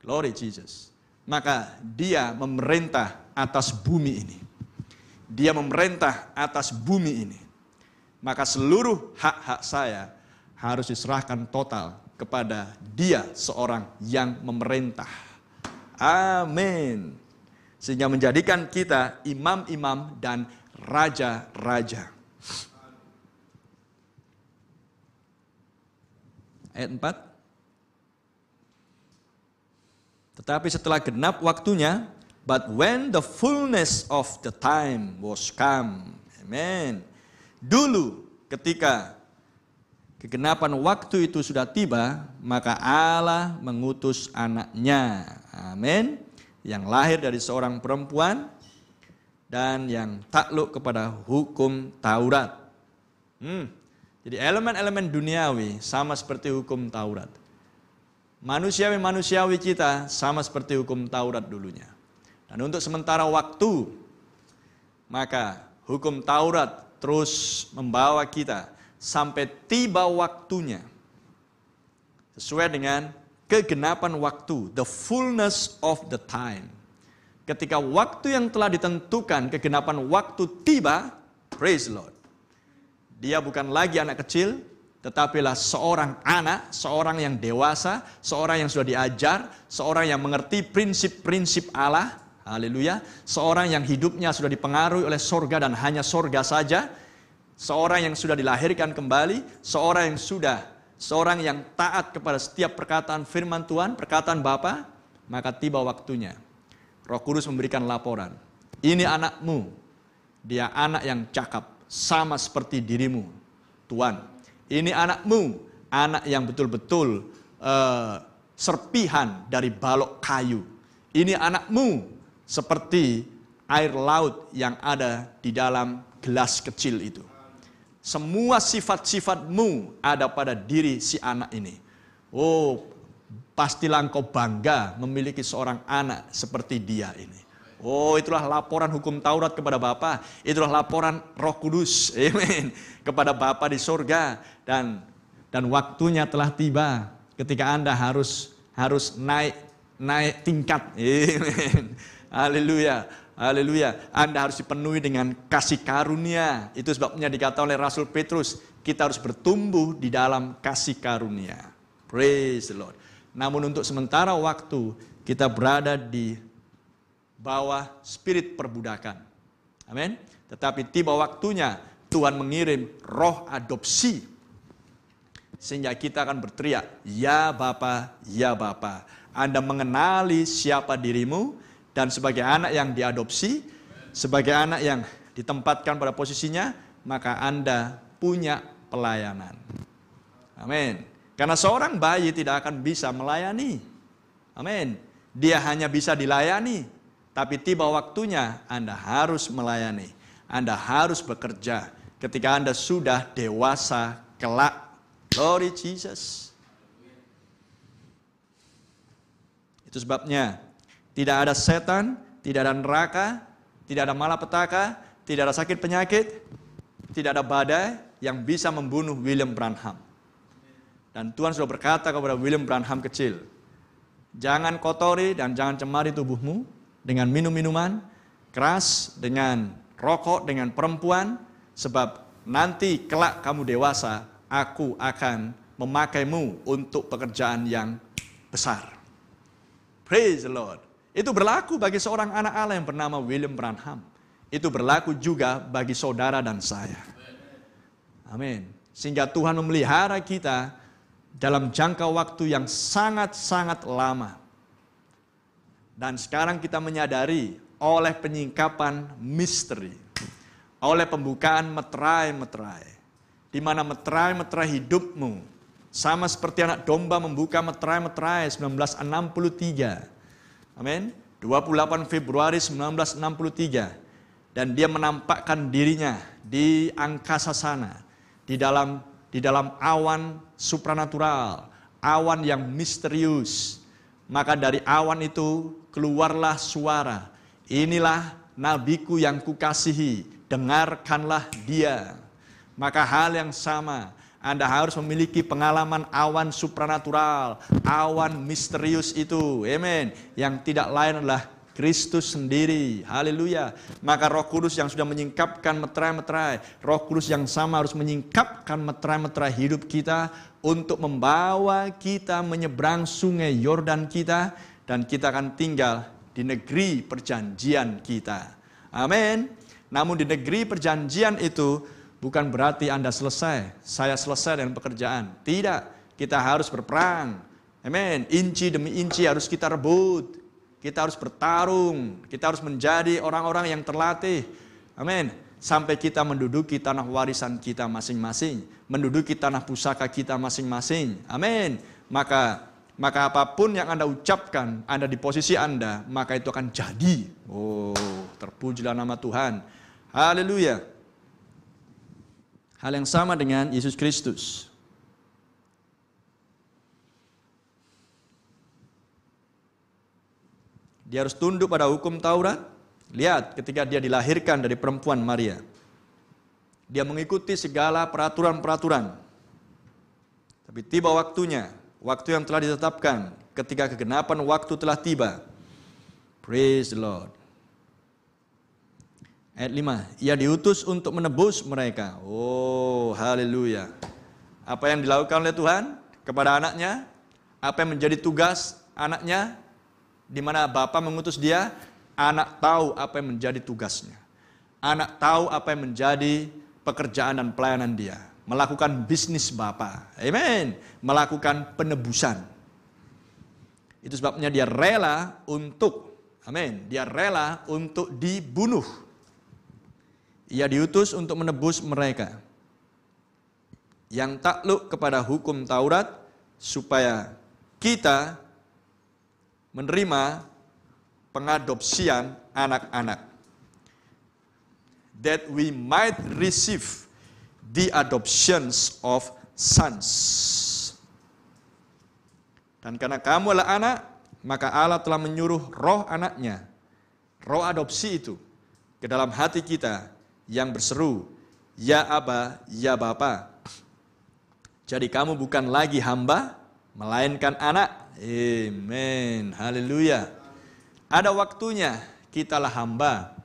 glory Jesus, maka dia memerintah atas bumi ini. Dia memerintah atas bumi ini. Maka seluruh hak-hak saya harus diserahkan total kepada dia seorang yang memerintah. Amin. Sehingga menjadikan kita imam-imam dan raja-raja. Ayat 4. Tetapi setelah genap waktunya, but when the fullness of the time was come. Amen. Dulu ketika kegenapan waktu itu sudah tiba, maka Allah mengutus anaknya. Amin. Yang lahir dari seorang perempuan dan yang takluk kepada hukum Taurat. Jadi elemen-elemen duniawi sama seperti hukum Taurat. Manusiawi kita sama seperti hukum Taurat dulunya. Dan untuk sementara waktu, maka hukum Taurat terus membawa kita sampai tiba waktunya. Sesuai dengan kegenapan waktu, the fullness of the time. Ketika waktu yang telah ditentukan, kegenapan waktu tiba, praise the Lord. Dia bukan lagi anak kecil, tetapilah seorang anak, seorang yang dewasa, seorang yang sudah diajar, seorang yang mengerti prinsip-prinsip Allah. Haleluya. Seorang yang hidupnya sudah dipengaruhi oleh sorga dan hanya sorga saja. Seorang yang sudah dilahirkan kembali, seorang yang taat kepada setiap perkataan firman Tuhan, perkataan Bapa, maka tiba waktunya. Roh Kudus memberikan laporan. Ini anakmu, dia anak yang cakap, sama seperti dirimu, Tuhan. Ini anakmu, anak yang betul-betul serpihan dari balok kayu. Ini anakmu seperti air laut yang ada di dalam gelas kecil itu. Semua sifat-sifatmu ada pada diri si anak ini. Oh, pastilah engkau bangga memiliki seorang anak seperti dia ini. Oh, itulah laporan hukum Taurat kepada Bapa. Itulah laporan Roh Kudus, amen, kepada Bapa di sorga. Dan waktunya telah tiba ketika Anda harus naik tingkat, amen. Haleluya. Haleluya. Anda harus dipenuhi dengan kasih karunia. Itu sebabnya dikatakan oleh Rasul Petrus, kita harus bertumbuh di dalam kasih karunia. Praise the Lord. Namun untuk sementara waktu, kita berada di bawah spirit perbudakan. Amin. Tetapi tiba waktunya Tuhan mengirim roh adopsi. Sehingga kita akan berteriak, ya Bapa, ya Bapa. Anda mengenali siapa dirimu, dan sebagai anak yang diadopsi, sebagai anak yang ditempatkan pada posisinya, maka Anda punya pelayanan. Amin. Karena seorang bayi tidak akan bisa melayani. Amin. Dia hanya bisa dilayani. Tapi tiba waktunya Anda harus melayani. Anda harus bekerja. Ketika Anda sudah dewasa kelak. Glory Jesus. Itu sebabnya tidak ada setan, tidak ada neraka, tidak ada malapetaka, tidak ada sakit penyakit, tidak ada badai yang bisa membunuh William Branham. Dan Tuhan sudah berkata kepada William Branham kecil, jangan kotori dan jangan cemari tubuhmu dengan minum-minuman keras, dengan rokok, dengan perempuan, sebab nanti kelak kamu dewasa, aku akan memakaimu untuk pekerjaan yang besar. Praise the Lord. Itu berlaku bagi seorang anak Allah yang bernama William Branham. Itu berlaku juga bagi saudara dan saya. Amin. Sehingga Tuhan memelihara kita dalam jangka waktu yang sangat-sangat lama. Dan sekarang kita menyadari oleh penyingkapan misteri. Oleh pembukaan meterai-meterai. Di mana meterai-meterai hidupmu. Sama seperti anak domba membuka meterai-meterai 1963. Amin. 28 Februari 1963. Dan dia menampakkan dirinya di angkasa sana. Di dalam awan supranatural. Awan yang misterius. Maka dari awan itu keluarlah suara. Inilah nabiku yang kukasihi. Dengarkanlah dia. Maka hal yang sama. Anda harus memiliki pengalaman awan supranatural, awan misterius itu, amin. Yang tidak lain adalah Kristus sendiri, haleluya. Maka Roh Kudus yang sudah menyingkapkan meterai-meterai, Roh Kudus yang sama harus menyingkapkan meterai-meterai hidup kita untuk membawa kita menyeberang sungai Yordan kita, dan kita akan tinggal di negeri perjanjian kita, amin. Namun di negeri perjanjian itu, bukan berarti Anda selesai, saya selesai dengan pekerjaan. Tidak, kita harus berperang. Amin. Inci demi inci harus kita rebut. Kita harus bertarung. Kita harus menjadi orang-orang yang terlatih. Amin. Sampai kita menduduki tanah warisan kita masing-masing. Menduduki tanah pusaka kita masing-masing. Amin. Maka apapun yang Anda ucapkan, Anda di posisi Anda, maka itu akan jadi. Oh, terpujilah nama Tuhan. Haleluya. Hal yang sama dengan Yesus Kristus. Dia harus tunduk pada hukum Taurat. Lihat ketika dia dilahirkan dari perempuan Maria. Dia mengikuti segala peraturan-peraturan. Tapi tiba waktunya, waktu yang telah ditetapkan, ketika kegenapan waktu telah tiba. Praise the Lord. Ayat 5, ia diutus untuk menebus mereka. Oh, haleluya. Apa yang dilakukan oleh Tuhan kepada anaknya? Apa yang menjadi tugas anaknya? Di mana Bapa mengutus dia, anak tahu apa yang menjadi tugasnya. Anak tahu apa yang menjadi pekerjaan dan pelayanan dia. Melakukan bisnis Bapa. Amen. Melakukan penebusan. Itu sebabnya dia rela untuk, amin, dia rela untuk dibunuh. Ia diutus untuk menebus mereka yang takluk kepada hukum Taurat, supaya kita menerima pengadopsian anak-anak. That we might receive the adoptions of sons. Dan karena kamu adalah anak, maka Allah telah menyuruh roh anaknya, roh adopsi itu, ke dalam hati kita, yang berseru, ya Aba, ya Bapa. Jadi kamu bukan lagi hamba, melainkan anak. Amin. Haleluya. Ada waktunya Kitalah hamba.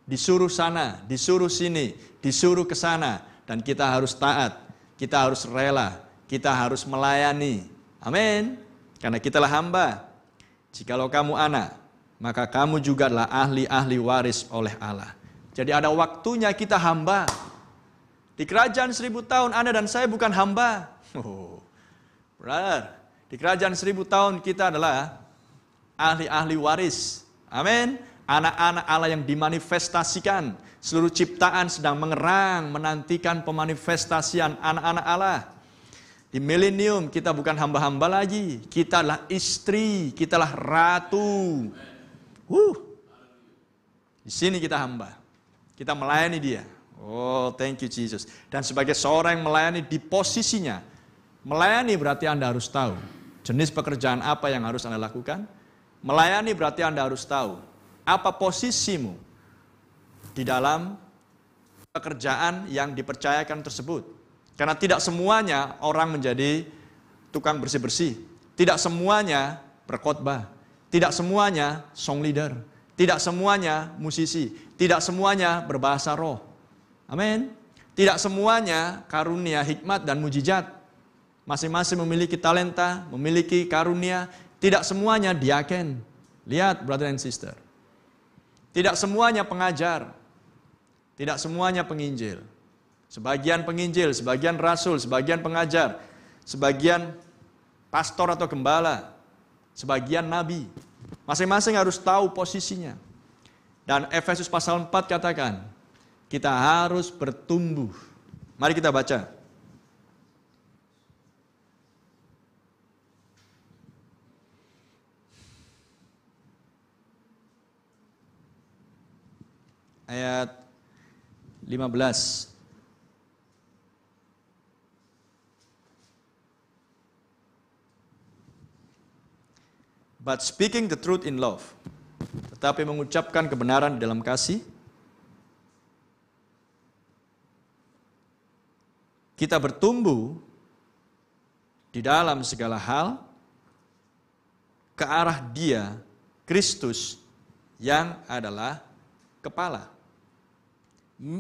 Disuruh sana, disuruh sini, disuruh ke sana. Dan kita harus taat, kita harus rela, kita harus melayani. Amin. Karena kitalah hamba. Jikalau kamu anak, maka kamu juga adalah ahli-ahli waris oleh Allah. Jadi ada waktunya kita hamba. Di kerajaan 1000 tahun Anda dan saya bukan hamba. Brother, di kerajaan 1000 tahun kita adalah ahli-ahli waris. Amin. Anak-anak Allah yang dimanifestasikan. Seluruh ciptaan sedang mengerang, menantikan pemanifestasian anak-anak Allah. Di milenium kita bukan hamba-hamba lagi. Kita adalah istri, kita adalah ratu. Di sini kita hamba. Kita melayani dia. Oh, thank you Jesus. Dan sebagai seorang yang melayani di posisinya. Melayani berarti Anda harus tahu jenis pekerjaan apa yang harus Anda lakukan. Melayani berarti Anda harus tahu apa posisimu di dalam pekerjaan yang dipercayakan tersebut. Karena tidak semuanya orang menjadi tukang bersih-bersih. Tidak semuanya berkhotbah. Tidak semuanya song leader. Tidak semuanya musisi. Tidak semuanya berbahasa roh. Amin. Tidak semuanya karunia hikmat dan mujizat. Masing-masing memiliki talenta, memiliki karunia. Tidak semuanya diaken. Lihat brother and sister. Tidak semuanya pengajar. Tidak semuanya penginjil. Sebagian penginjil, sebagian rasul, sebagian pengajar, sebagian pastor atau gembala, sebagian nabi. Masing-masing harus tahu posisinya. Dan Efesus pasal 4 katakan, kita harus bertumbuh. Mari kita baca. Ayat 15. But speaking the truth in love, tetapi mengucapkan kebenaran di dalam kasih, kita bertumbuh di dalam segala hal ke arah Dia, Kristus, yang adalah kepala.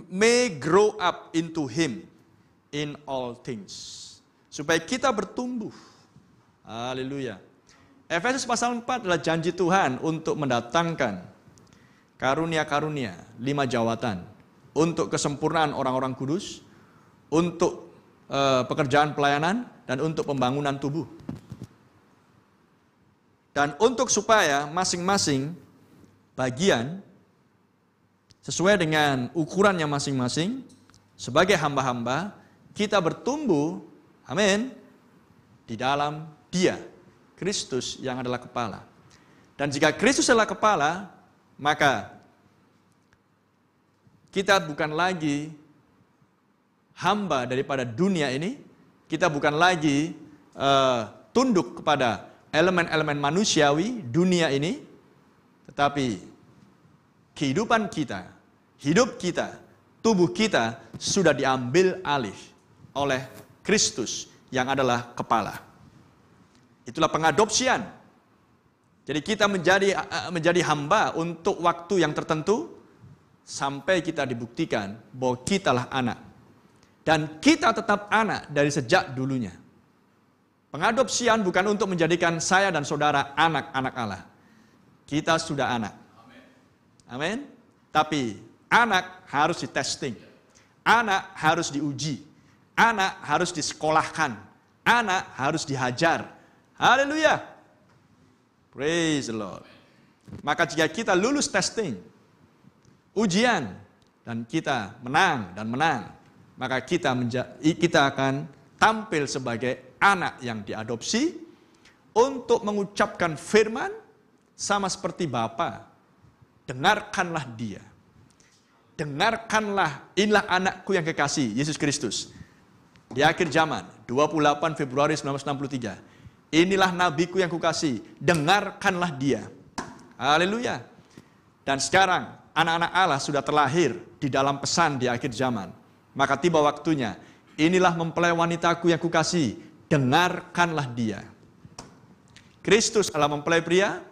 May grow up into Him in all things. Supaya kita bertumbuh. Haleluya. Efesus pasal 4 adalah janji Tuhan untuk mendatangkan karunia-karunia, 5 jawatan, untuk kesempurnaan orang-orang kudus, untuk pekerjaan pelayanan, dan untuk pembangunan tubuh. Dan untuk supaya masing-masing bagian sesuai dengan ukurannya masing-masing, sebagai hamba-hamba, kita bertumbuh, amin, di dalam Dia, Kristus yang adalah kepala. Dan jika Kristus adalah kepala, maka kita bukan lagi hamba daripada dunia ini, kita bukan lagi tunduk kepada elemen-elemen manusiawi dunia ini, tetapi kehidupan kita, hidup kita, tubuh kita sudah diambil alih oleh Kristus yang adalah kepala. Itulah pengadopsian. Jadi kita menjadi hamba untuk waktu yang tertentu sampai kita dibuktikan bahwa kitalah anak. Dan kita tetap anak dari sejak dulunya. Pengadopsian bukan untuk menjadikan saya dan saudara anak-anak Allah. Kita sudah anak. Amin. Tapi anak harus ditesting. Anak harus diuji. Anak harus disekolahkan. Anak harus dihajar. Haleluya. Praise the Lord. Maka jika kita lulus testing, ujian, dan kita menang dan menang, maka kita akan tampil sebagai anak yang diadopsi untuk mengucapkan firman sama seperti Bapa. Dengarkanlah dia. Dengarkanlah, inilah anakku yang kekasih, Yesus Kristus. Di akhir zaman, 28 Februari 1963, inilah nabiku yang kukasih, dengarkanlah dia. Haleluya. Dan sekarang anak-anak Allah sudah terlahir di dalam pesan di akhir zaman. Maka tiba waktunya, inilah mempelai wanitaku yang kukasih, dengarkanlah dia. Kristus adalah mempelai pria,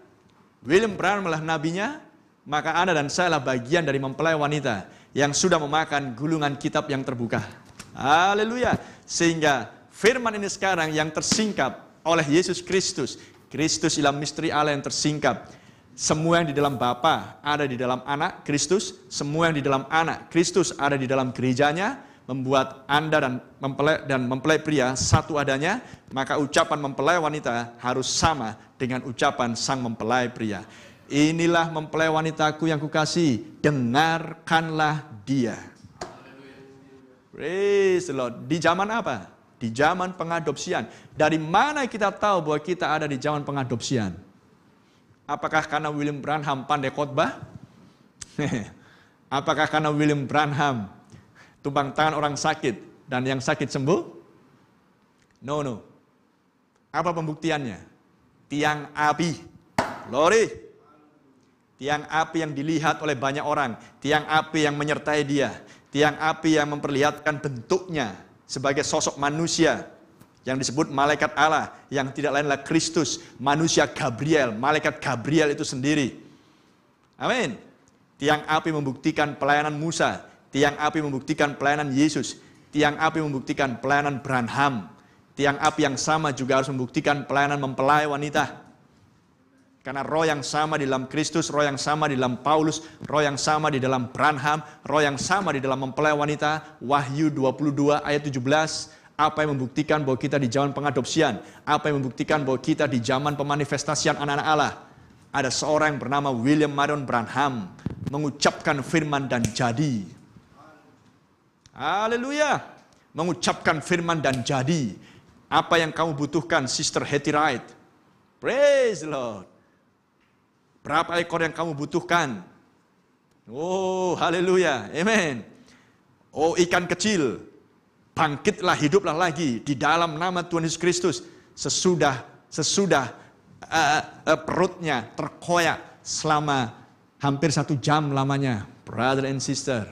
William Branham adalah nabinya, maka Anda dan saya adalah bagian dari mempelai wanita yang sudah memakan gulungan kitab yang terbuka. Haleluya. Sehingga firman ini sekarang yang tersingkap oleh Yesus Kristus. Kristus dalam misteri Allah yang tersingkap. Semua yang di dalam Bapa ada di dalam Anak Kristus. Semua yang di dalam Anak Kristus ada di dalam gerejanya. Membuat Anda dan mempelai pria satu adanya. Maka ucapan mempelai wanita harus sama dengan ucapan sang mempelai pria. Inilah mempelai wanitaku yang kukasihi, dengarkanlah dia. Praise the Lord. Di zaman apa? Di zaman pengadopsian. Dari mana kita tahu bahwa kita ada di zaman pengadopsian? Apakah karena William Branham pandai khotbah? Apakah karena William Branham tumpang tangan orang sakit dan yang sakit sembuh? No. Apa pembuktiannya? Tiang api. Glory. Tiang api yang dilihat oleh banyak orang. Tiang api yang menyertai dia. Tiang api yang memperlihatkan bentuknya sebagai sosok manusia yang disebut malaikat Allah, yang tidak lain adalah Kristus, manusia Gabriel, malaikat Gabriel itu sendiri. Amin. Tiang api membuktikan pelayanan Musa. Tiang api membuktikan pelayanan Yesus. Tiang api membuktikan pelayanan Branham. Tiang api yang sama juga harus membuktikan pelayanan mempelai wanita. Karena roh yang sama di dalam Kristus, roh yang sama di dalam Paulus, roh yang sama di dalam Branham, roh yang sama di dalam mempelai wanita. Wahyu 22 ayat 17. Apa yang membuktikan bahwa kita di zaman pengadopsian? Apa yang membuktikan bahwa kita di zaman pemanifestasian anak-anak Allah? Ada seorang yang bernama William Marion Branham mengucapkan firman dan jadi. Haleluya. Mengucapkan firman dan jadi. Apa yang kamu butuhkan, Sister Hetty Wright? Praise the Lord. Berapa ekor yang kamu butuhkan? Oh, haleluya. Amen. Oh, ikan kecil, bangkitlah, hiduplah lagi di dalam nama Tuhan Yesus Kristus. Sesudah perutnya terkoyak selama hampir 1 jam lamanya. Brother and sister.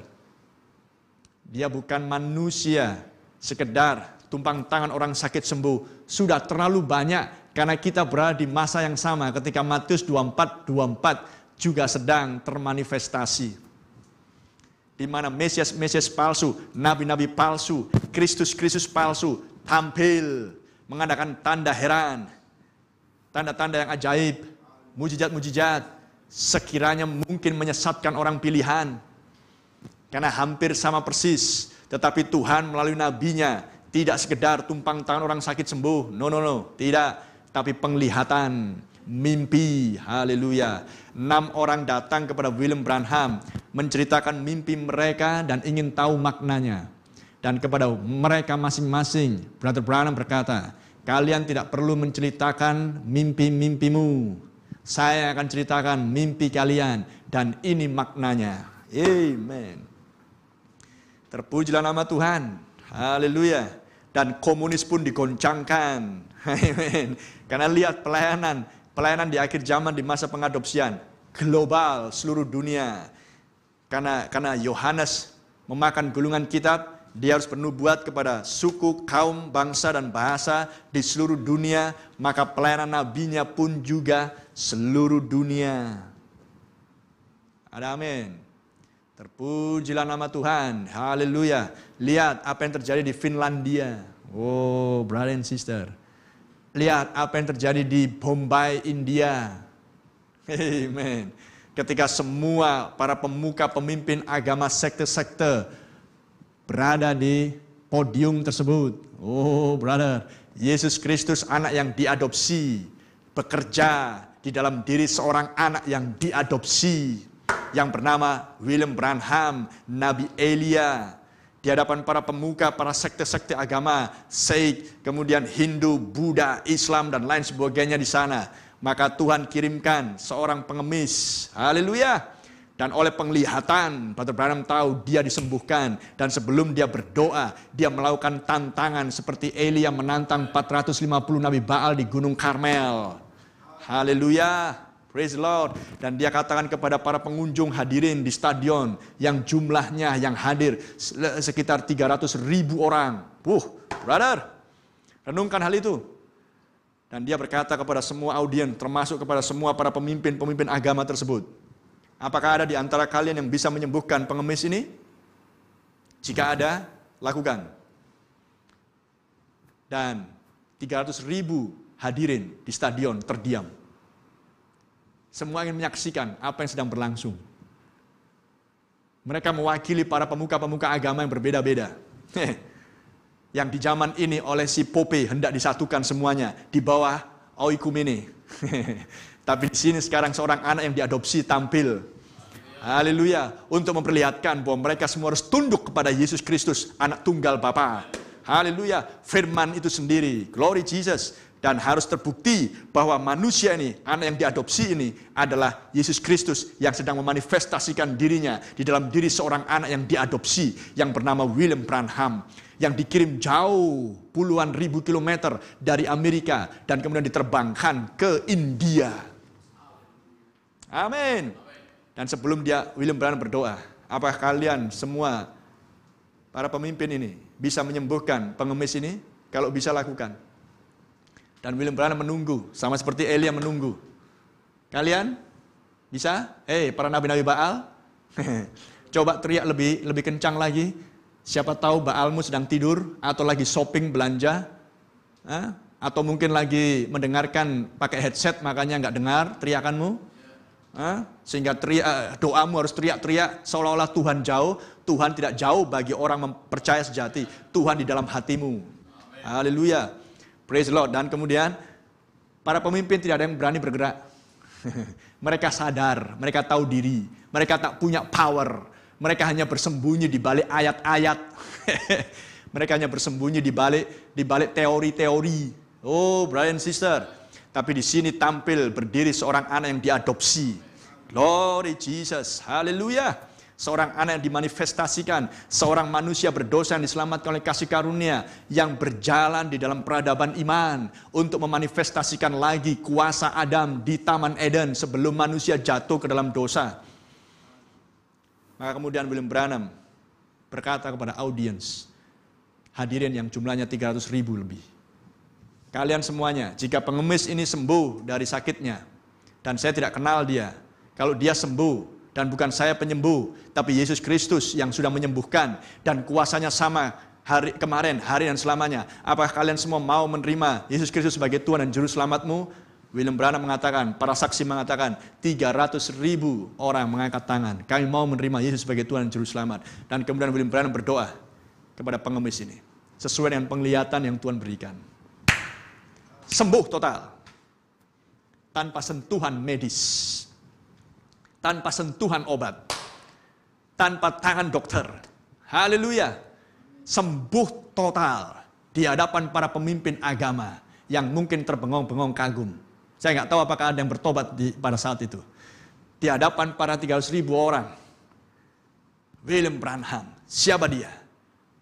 Dia bukan manusia sekedar tumpang tangan orang sakit sembuh. Sudah terlalu banyak. Karena kita berada di masa yang sama ketika Matius 24 juga sedang termanifestasi. Di mana Mesias palsu, nabi-nabi palsu, Kristus palsu tampil mengadakan tanda heran, tanda-tanda yang ajaib, mujizat-mujizat, sekiranya mungkin menyesatkan orang pilihan. Karena hampir sama persis, tetapi Tuhan melalui nabinya tidak sekedar tumpang tangan orang sakit sembuh, no, tidak. Tapi penglihatan, mimpi, haleluya. 6 orang datang kepada William Branham, menceritakan mimpi mereka dan ingin tahu maknanya. Dan kepada mereka masing-masing, Brother Branham berkata, kalian tidak perlu menceritakan mimpi-mimpimu. Saya akan ceritakan mimpi kalian, dan ini maknanya. Amen. Terpujilah nama Tuhan, haleluya. Dan komunis pun digoncangkan. Amen. Karena lihat pelayanan di akhir zaman di masa pengadopsian global seluruh dunia. Karena Yohanes memakan gulungan kitab, dia harus bernubuat kepada suku, kaum, bangsa dan bahasa di seluruh dunia, maka pelayanan nabinya pun juga seluruh dunia. Ada amin. Terpujilah nama Tuhan. Haleluya. Lihat apa yang terjadi di Finlandia. Oh, brother and sister. Lihat apa yang terjadi di Bombay, India. Amen. Ketika semua para pemuka, pemimpin agama sekte-sekte berada di podium tersebut. Oh, brother. Yesus Kristus, anak yang diadopsi, bekerja di dalam diri seorang anak yang diadopsi, yang bernama William Branham, Nabi Elia. Di hadapan para pemuka, para sekte-sekte agama, Sikh, kemudian Hindu, Buddha, Islam, dan lain sebagainya di sana. Maka Tuhan kirimkan seorang pengemis. Haleluya. Dan oleh penglihatan, Brother Branham tahu dia disembuhkan. Dan sebelum dia berdoa, dia melakukan tantangan seperti Elia menantang 450 Nabi Baal di Gunung Karmel. Haleluya. Praise the Lord. Dan dia katakan kepada para pengunjung hadirin di stadion yang jumlahnya yang hadir sekitar 300.000 orang. Brother, renungkan hal itu. Dan dia berkata kepada semua audien, termasuk kepada semua para pemimpin-pemimpin agama tersebut. Apakah ada di antara kalian yang bisa menyembuhkan pengemis ini? Jika ada, lakukan. Dan 300.000 hadirin di stadion terdiam. Semua ingin menyaksikan apa yang sedang berlangsung. Mereka mewakili para pemuka-pemuka agama yang berbeda-beda. Yang di zaman ini oleh si Pope hendak disatukan semuanya di bawah oikumene. Tapi di sini sekarang seorang anak yang diadopsi tampil. Haleluya. Untuk memperlihatkan bahwa mereka semua harus tunduk kepada Yesus Kristus, anak tunggal Bapa. Haleluya. Firman itu sendiri. Glory Jesus. Dan harus terbukti bahwa manusia ini, anak yang diadopsi ini adalah Yesus Kristus yang sedang memanifestasikan dirinya di dalam diri seorang anak yang diadopsi yang bernama William Branham, yang dikirim jauh puluhan ribu kilometer dari Amerika dan kemudian diterbangkan ke India. Amin. Dan sebelum William Branham berdoa, apakah kalian semua para pemimpin ini bisa menyembuhkan pengemis ini? Kalau bisa, lakukan. Dan William Branham menunggu, sama seperti Elia menunggu. Kalian bisa? Para nabi-nabi Baal, coba teriak lebih kencang lagi. Siapa tahu Baalmu sedang tidur atau lagi shopping belanja, atau mungkin lagi mendengarkan pakai headset makanya nggak dengar teriakanmu. Sehingga doamu harus teriak-teriak seolah-olah Tuhan jauh. Tuhan tidak jauh bagi orang percaya sejati. Tuhan di dalam hatimu. Haleluya. Praise the Lord. Dan kemudian para pemimpin tidak ada yang berani bergerak. Mereka sadar, mereka tahu diri, mereka tak punya power. Mereka hanya bersembunyi di balik ayat-ayat. Mereka hanya bersembunyi di balik teori-teori. Oh, brother and sister. Tapi di sini tampil berdiri seorang anak yang diadopsi. Glory Jesus. Haleluya. Seorang anak yang dimanifestasikan, seorang manusia berdosa yang diselamatkan oleh kasih karunia, yang berjalan di dalam peradaban iman untuk memanifestasikan lagi kuasa Adam di Taman Eden sebelum manusia jatuh ke dalam dosa. Maka kemudian William Branham berkata kepada audiens, hadirin yang jumlahnya 300.000 lebih. Kalian semuanya, jika pengemis ini sembuh dari sakitnya, dan saya tidak kenal dia, kalau dia sembuh, dan bukan saya penyembuh, tapi Yesus Kristus yang sudah menyembuhkan, dan kuasanya sama hari kemarin, hari dan selamanya. Apakah kalian semua mau menerima Yesus Kristus sebagai Tuhan dan Juru Selamatmu? William Branham mengatakan, para saksi mengatakan, 300.000 orang mengangkat tangan. Kami mau menerima Yesus sebagai Tuhan dan Juru Selamat. Dan kemudian William Branham berdoa kepada pengemis ini, sesuai dengan penglihatan yang Tuhan berikan. Sembuh total, tanpa sentuhan medis, tanpa sentuhan obat, tanpa tangan dokter. Haleluya. Sembuh total di hadapan para pemimpin agama yang mungkin terbengong-bengong kagum. Saya nggak tahu apakah ada yang bertobat pada saat itu. Di hadapan para 300.000 orang. William Branham, siapa dia?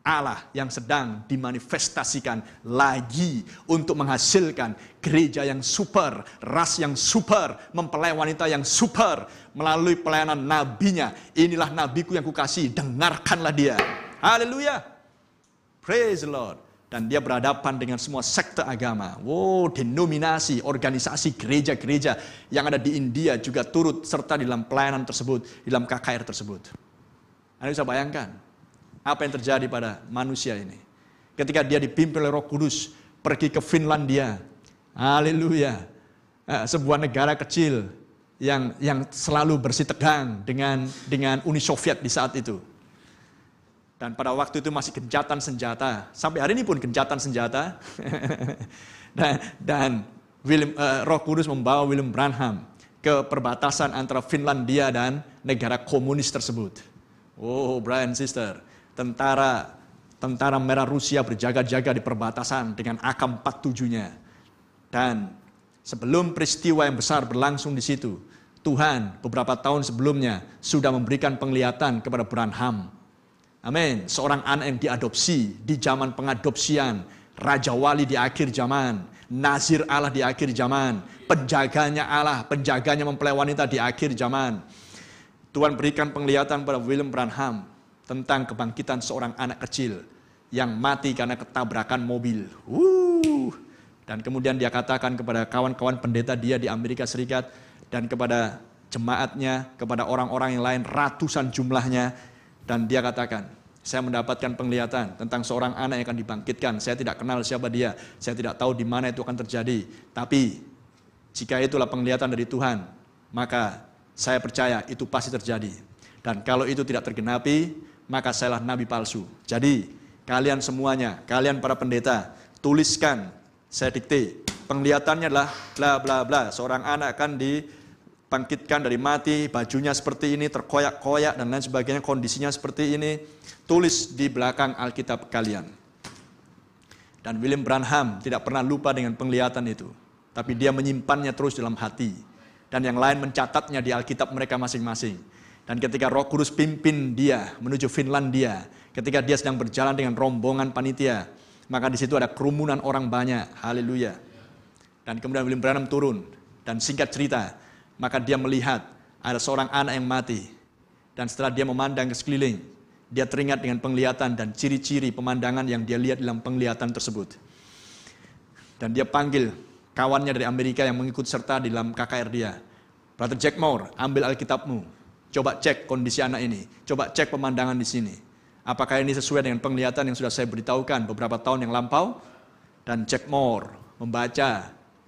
Allah yang sedang dimanifestasikan lagi untuk menghasilkan gereja yang super, ras yang super, mempelai wanita yang super melalui pelayanan nabinya. Inilah nabiku yang kukasihi, dengarkanlah dia. Haleluya. Praise the Lord. Dan dia berhadapan dengan semua sekte agama. Wow, denominasi, organisasi, gereja-gereja yang ada di India juga turut serta di dalam pelayanan tersebut, di dalam KKR tersebut. Anda bisa bayangkan apa yang terjadi pada manusia ini. Ketika dia dipimpin oleh Roh Kudus, pergi ke Finlandia. Haleluya. Sebuah negara kecil yang selalu bersitegang dengan Uni Soviet di saat itu. Dan pada waktu itu masih gencatan senjata. Sampai hari ini pun gencatan senjata. dan Roh Kudus membawa William Branham ke perbatasan antara Finlandia dan negara komunis tersebut. Oh, brother and sister. Tentara merah Rusia berjaga-jaga di perbatasan dengan AK-47-nya. Dan sebelum peristiwa yang besar berlangsung di situ, Tuhan beberapa tahun sebelumnya sudah memberikan penglihatan kepada Branham. Amin. Seorang anak yang diadopsi di zaman pengadopsian, Raja Wali di akhir zaman, Nazir Allah di akhir zaman, penjaganya Allah, penjaganya mempelai wanita di akhir zaman. Tuhan berikan penglihatan pada William Branham tentang kebangkitan seorang anak kecil yang mati karena ketabrakan mobil. Dan kemudian dia katakan kepada kawan-kawan pendeta dia di Amerika Serikat dan kepada jemaatnya, kepada orang-orang yang lain, ratusan jumlahnya. Dan dia katakan, saya mendapatkan penglihatan tentang seorang anak yang akan dibangkitkan. Saya tidak kenal siapa dia, saya tidak tahu di mana itu akan terjadi. Tapi jika itulah penglihatan dari Tuhan, maka saya percaya itu pasti terjadi. Dan kalau itu tidak tergenapi, maka sayalah nabi palsu. Jadi kalian semuanya, kalian para pendeta, tuliskan, saya dikte, penglihatannya adalah bla bla bla. Seorang anak akan dibangkitkan dari mati, bajunya seperti ini, terkoyak-koyak dan lain sebagainya, kondisinya seperti ini. Tulis di belakang Alkitab kalian. Dan William Branham tidak pernah lupa dengan penglihatan itu. Tapi dia menyimpannya terus dalam hati. Dan yang lain mencatatnya di Alkitab mereka masing-masing. Dan ketika Roh Kudus pimpin dia menuju Finlandia, ketika dia sedang berjalan dengan rombongan panitia, maka di situ ada kerumunan orang banyak. Haleluya. Dan kemudian William Branham turun. Dan singkat cerita, maka dia melihat ada seorang anak yang mati. Dan setelah dia memandang ke sekeliling, dia teringat dengan penglihatan dan ciri-ciri pemandangan yang dia lihat dalam penglihatan tersebut. Dan dia panggil kawannya dari Amerika yang mengikut serta di dalam KKR dia. Brother Jack Moore, ambil Alkitabmu. Coba cek kondisi anak ini. Coba cek pemandangan di sini. Apakah ini sesuai dengan penglihatan yang sudah saya beritahukan beberapa tahun yang lampau? Dan Jack Moore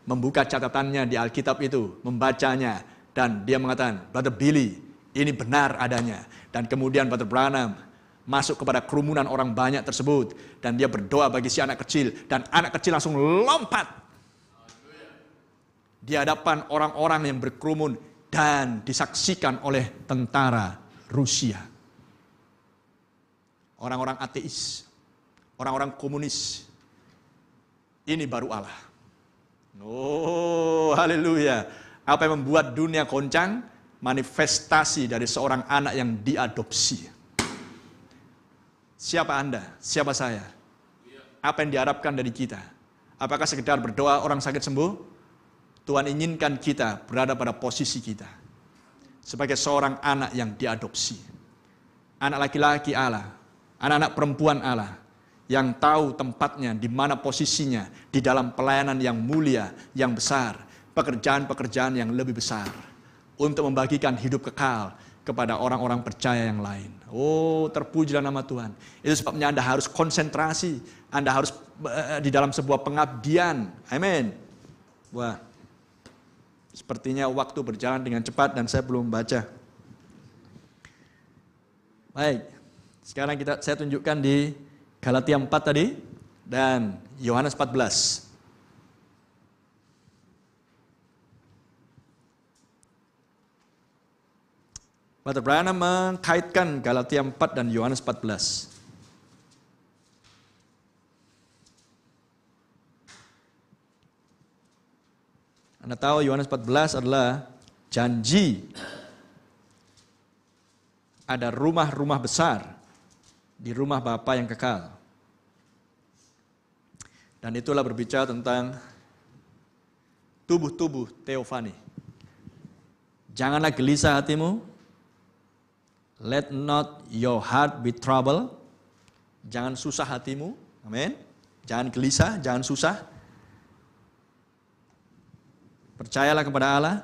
membuka catatannya di Alkitab itu, membacanya. Dan dia mengatakan, Brother Billy, ini benar adanya. Dan kemudian Brother Branham masuk kepada kerumunan orang banyak tersebut. Dan dia berdoa bagi si anak kecil. Dan anak kecil langsung lompat di hadapan orang-orang yang berkerumun. Dan disaksikan oleh tentara Rusia. Orang-orang ateis. Orang-orang komunis. Ini baru Allah. Oh, haleluya. Apa yang membuat dunia goncang? Manifestasi dari seorang anak yang diadopsi. Siapa Anda? Siapa saya? Apa yang diharapkan dari kita? Apakah sekedar berdoa orang sakit sembuh? Tuhan inginkan kita berada pada posisi kita. Sebagai seorang anak yang diadopsi. Anak laki-laki Allah. Anak-anak perempuan Allah. Yang tahu tempatnya, di mana posisinya. Di dalam pelayanan yang mulia, yang besar. Pekerjaan-pekerjaan yang lebih besar. Untuk membagikan hidup kekal kepada orang-orang percaya yang lain. Oh, terpujilah nama Tuhan. Itu sebabnya Anda harus konsentrasi. Anda harus di dalam sebuah pengabdian. Amin. Wah, sepertinya waktu berjalan dengan cepat dan saya belum baca. Baik, sekarang saya tunjukkan di Galatia 4 tadi dan Yohanes 14. Brother Branham mengkaitkan Galatia 4 dan Yohanes 14. Anda tahu Yohanes 14 adalah janji ada rumah-rumah besar di rumah Bapa yang kekal. Dan itulah berbicara tentang tubuh-tubuh teofani. Janganlah gelisah hatimu. Let not your heart be troubled. Jangan susah hatimu. Amin. Jangan gelisah, jangan susah. Percayalah kepada Allah.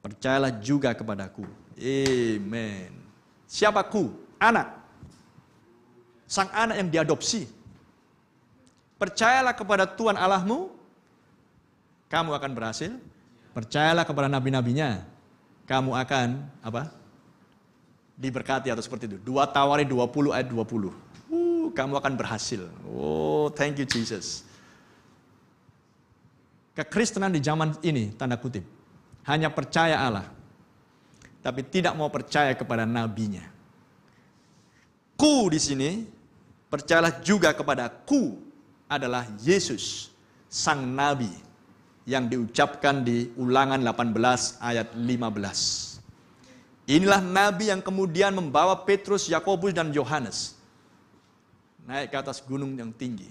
Percayalah juga kepadaku. Amen. Siapa ku? Anak. Sang anak yang diadopsi. Percayalah kepada Tuhan Allahmu. Kamu akan berhasil. Percayalah kepada nabi-nabinya. Kamu akan apa? Diberkati atau seperti itu. 2 Tawari 20 ayat 20. Kamu akan berhasil. Oh, thank you Jesus. Kekristenan di zaman ini, tanda kutip, hanya percaya Allah. Tapi tidak mau percaya kepada nabinya. Ku di sini, percayalah juga kepada ku adalah Yesus, sang nabi, yang diucapkan di Ulangan 18 ayat 15. Inilah nabi yang kemudian membawa Petrus, Yakobus, dan Yohanes naik ke atas gunung yang tinggi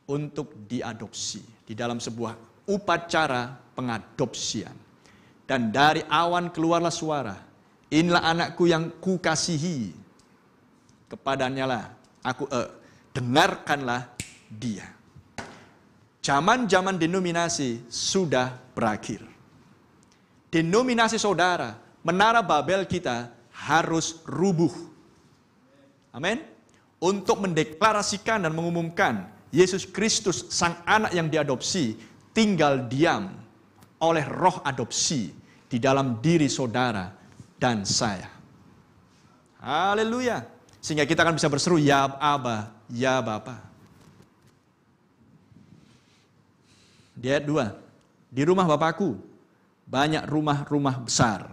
untuk diadopsi di dalam sebuah upacara pengadopsian. Dan dari awan keluarlah suara, inilah anakku yang kukasihi, kepadanya lah aku dengarkanlah dia. Zaman-zaman denominasi sudah berakhir. denominasi saudara, menara Babel kita harus rubuh. Amin. Untuk mendeklarasikan dan mengumumkan Yesus Kristus sang anak yang diadopsi tinggal diam oleh roh adopsi di dalam diri saudara dan saya. Haleluya. Sehingga kita akan bisa berseru, ya Aba, ya Bapa. Di ayat 2, di rumah Bapakku banyak rumah-rumah besar.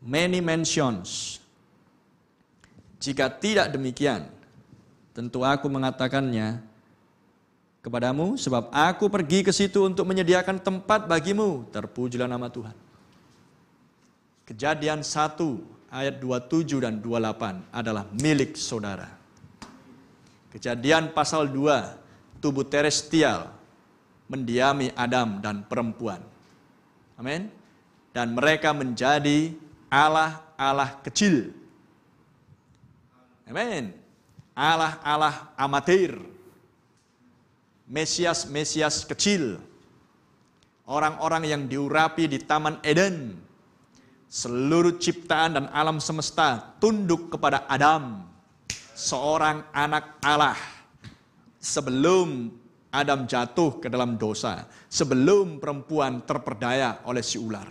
Many mansions. Jika tidak demikian, tentu aku mengatakannya kepadamu, sebab aku pergi ke situ untuk menyediakan tempat bagimu. Terpujilah nama Tuhan. Kejadian 1 ayat 27 dan 28 adalah milik saudara. Kejadian pasal 2, tubuh terestial mendiami Adam dan perempuan. Amin. Dan mereka menjadi Allah-Allah kecil. Amin. Allah-Allah amatir. Mesias-mesias kecil. Orang-orang yang diurapi di Taman Eden. Seluruh ciptaan dan alam semesta tunduk kepada Adam. Seorang anak Allah. Sebelum Adam jatuh ke dalam dosa. Sebelum perempuan terperdaya oleh si ular.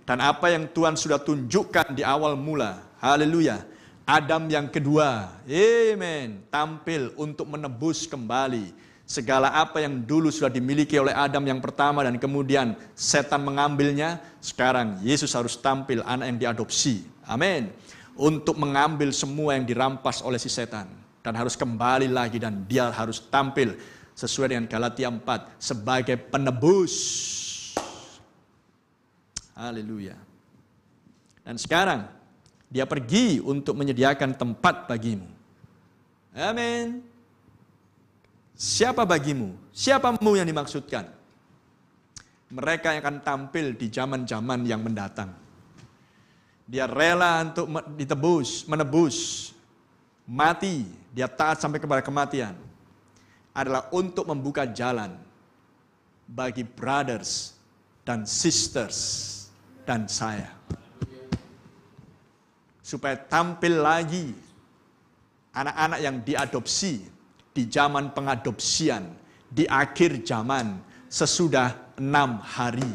Dan apa yang Tuhan sudah tunjukkan di awal mula. Haleluya. Adam yang kedua, amen, tampil untuk menebus kembali segala apa yang dulu sudah dimiliki oleh Adam yang pertama dan kemudian setan mengambilnya. Sekarang Yesus harus tampil, anak yang diadopsi, amin, untuk mengambil semua yang dirampas oleh si setan dan harus kembali lagi dan dia harus tampil sesuai dengan Galatia 4 sebagai penebus. Haleluya. Dan sekarang dia pergi untuk menyediakan tempat bagimu. Amin. Siapa bagimu? Siapamu yang dimaksudkan? Mereka yang akan tampil di zaman-zaman yang mendatang. Dia rela untuk menebus, mati, dia taat sampai kepada kematian. Adalah untuk membuka jalan bagi brothers dan sisters dan saya. Supaya tampil lagi anak-anak yang diadopsi di zaman pengadopsian, di akhir zaman, sesudah 6 hari.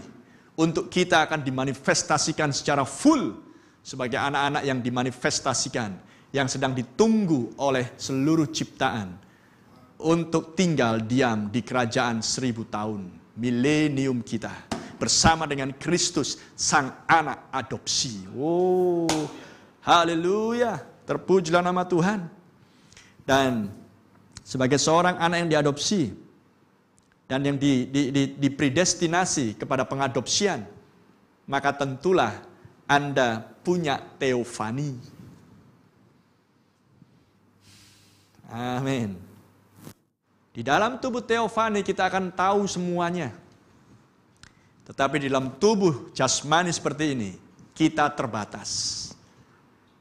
Untuk kita akan dimanifestasikan secara full sebagai anak-anak yang dimanifestasikan, yang sedang ditunggu oleh seluruh ciptaan untuk tinggal diam di kerajaan 1000 tahun, milenium kita, bersama dengan Kristus, sang anak adopsi. Haleluya, terpujilah nama Tuhan. Dan sebagai seorang anak yang diadopsi dan yang dipredestinasi kepada pengadopsian, maka tentulah Anda punya teofani. Amin. Di dalam tubuh teofani kita akan tahu semuanya. Tetapi di dalam tubuh jasmani seperti ini, kita terbatas.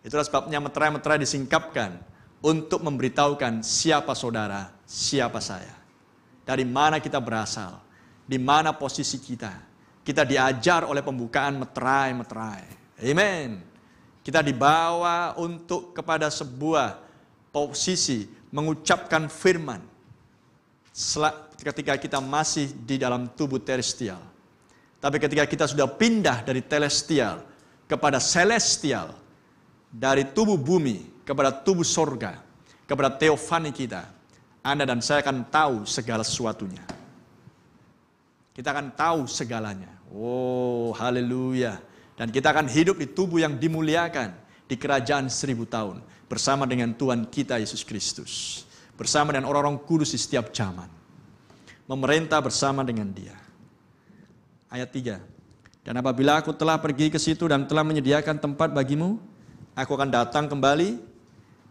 Itulah sebabnya meterai-meterai disingkapkan untuk memberitahukan siapa saudara, siapa saya. Dari mana kita berasal, di mana posisi kita. Kita diajar oleh pembukaan meterai-meterai. Amen. Kita dibawa untuk kepada sebuah posisi mengucapkan firman. Ketika kita masih di dalam tubuh terestial. Tapi ketika kita sudah pindah dari telestial kepada celestial, dari tubuh bumi kepada tubuh sorga, kepada teofani kita, Anda dan saya akan tahu segala sesuatunya. Kita akan tahu segalanya. Oh, haleluya. Dan kita akan hidup di tubuh yang dimuliakan, di kerajaan 1000 tahun, bersama dengan Tuhan kita Yesus Kristus, bersama dengan orang-orang kudus di setiap zaman, memerintah bersama dengan Dia. Ayat 3. Dan apabila aku telah pergi ke situ dan telah menyediakan tempat bagimu, aku akan datang kembali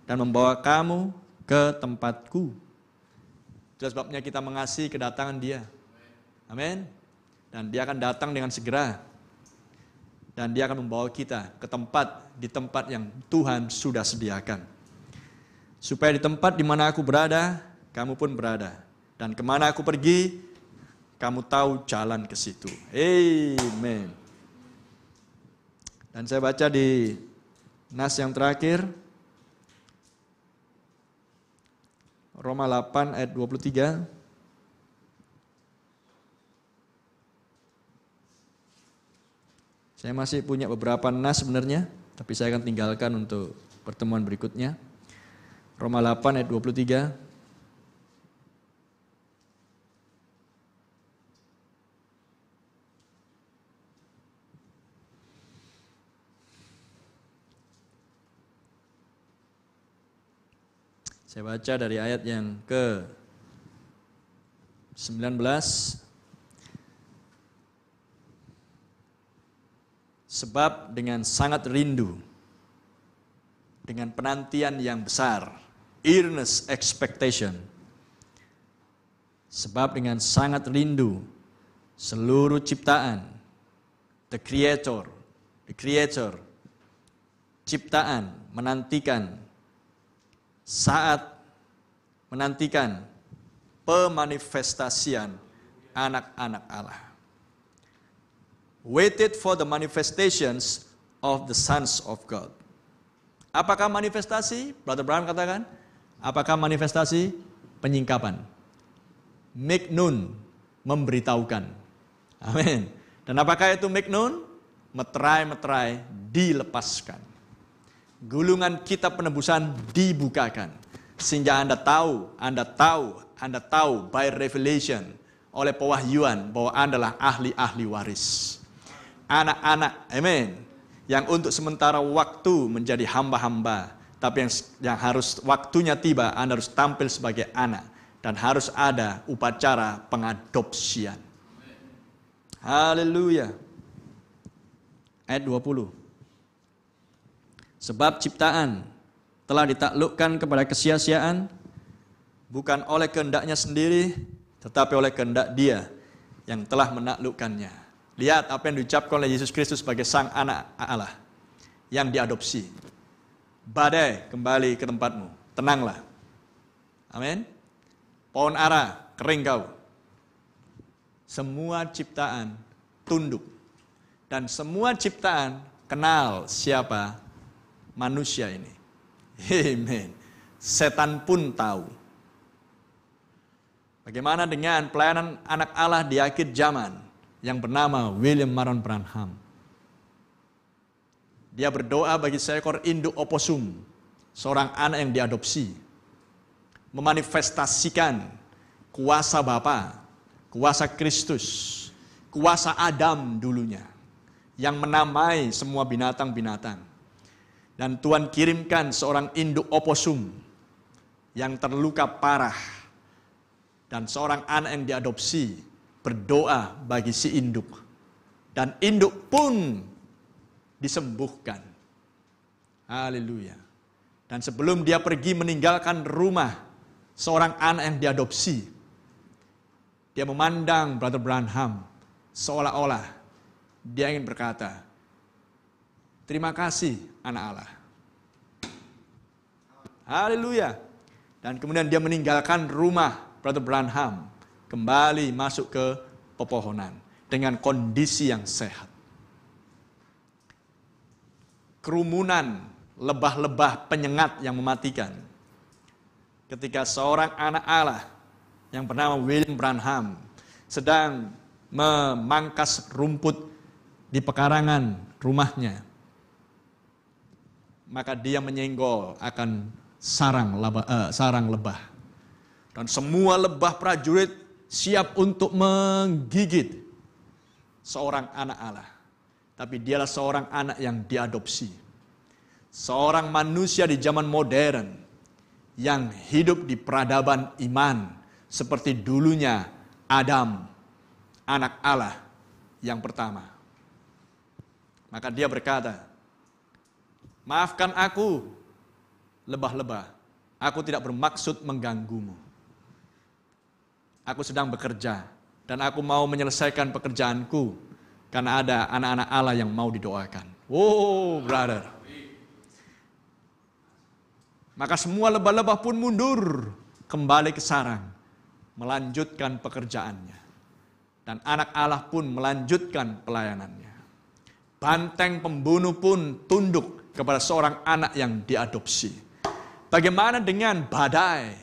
dan membawa kamu ke tempatku. Itu sebabnya kita mengasihi kedatangan Dia. Amin. Dan Dia akan datang dengan segera. Dan Dia akan membawa kita ke di tempat yang Tuhan sudah sediakan. Supaya di tempat di mana aku berada, kamu pun berada. Dan kemana aku pergi, kamu tahu jalan ke situ. Amen. Dan saya baca di nas yang terakhir, Roma 8 ayat 23. Saya masih punya beberapa nas sebenarnya, tapi saya akan tinggalkan untuk pertemuan berikutnya. Roma 8 ayat 23. Saya baca dari ayat yang ke-19. Sebab dengan sangat rindu, dengan penantian yang besar, earnest expectation. Sebab dengan sangat rindu, seluruh ciptaan, the creator, ciptaan menantikan pemanifestasian anak-anak Allah. Waited for the manifestations of the sons of God. Apakah manifestasi? Brother Abraham katakan, apakah manifestasi? Penyingkapan. Make known, memberitahukan. Amin. Dan apakah itu make known? Meterai-meterai dilepaskan. Gulungan kitab penebusan dibukakan. Sehingga Anda tahu by revelation, oleh pewahyuan bahwa Anda adalah ahli-ahli waris. Anak-anak, amin. Yang untuk sementara waktu menjadi hamba-hamba. Tapi yang harus waktunya tiba, Anda harus tampil sebagai anak. Dan harus ada upacara pengadopsian. Haleluya. Ayat 20. Sebab ciptaan telah ditaklukkan kepada kesia-siaan, bukan oleh kehendaknya sendiri, tetapi oleh kehendak Dia yang telah menaklukkannya. Lihat apa yang diucapkan oleh Yesus Kristus sebagai Sang Anak Allah yang diadopsi. Badai, kembali ke tempatmu, tenanglah. Amin. Pohon ara, kering kau. Semua ciptaan tunduk. Dan semua ciptaan kenal siapa manusia ini. Amen. Setan pun tahu. Bagaimana dengan pelayanan anak Allah di akhir zaman yang bernama William Marion Branham. Dia berdoa bagi seekor induk oposum, seorang anak yang diadopsi, memanifestasikan kuasa Bapa, kuasa Kristus, kuasa Adam dulunya, yang menamai semua binatang-binatang. Dan Tuhan kirimkan seorang induk oposum yang terluka parah, dan seorang anak yang diadopsi berdoa bagi si induk. Dan induk pun disembuhkan. Haleluya. Dan sebelum dia pergi meninggalkan rumah seorang anak yang diadopsi, dia memandang Brother Branham seolah-olah dia ingin berkata, terima kasih anak Allah. Haleluya. Dan kemudian dia meninggalkan rumah Brother Branham, kembali masuk ke pepohonan dengan kondisi yang sehat. Kerumunan lebah-lebah penyengat yang mematikan. Ketika seorang anak Allah yang bernama William Branham sedang memangkas rumput di pekarangan rumahnya, maka dia menyenggol akan sarang lebah. Dan semua lebah prajurit siap untuk menggigit seorang anak Allah. Tapi dialah seorang anak yang diadopsi. Seorang manusia di zaman modern yang hidup di peradaban iman seperti dulunya Adam, anak Allah yang pertama. Maka dia berkata, maafkan aku, lebah-lebah, aku tidak bermaksud mengganggumu. Aku sedang bekerja dan aku mau menyelesaikan pekerjaanku karena ada anak-anak Allah yang mau didoakan. Oh, brother. Maka semua lebah-lebah pun mundur kembali ke sarang, melanjutkan pekerjaannya. Dan anak Allah pun melanjutkan pelayanannya. Banteng pembunuh pun tunduk kepada seorang anak yang diadopsi. Bagaimana dengan badai?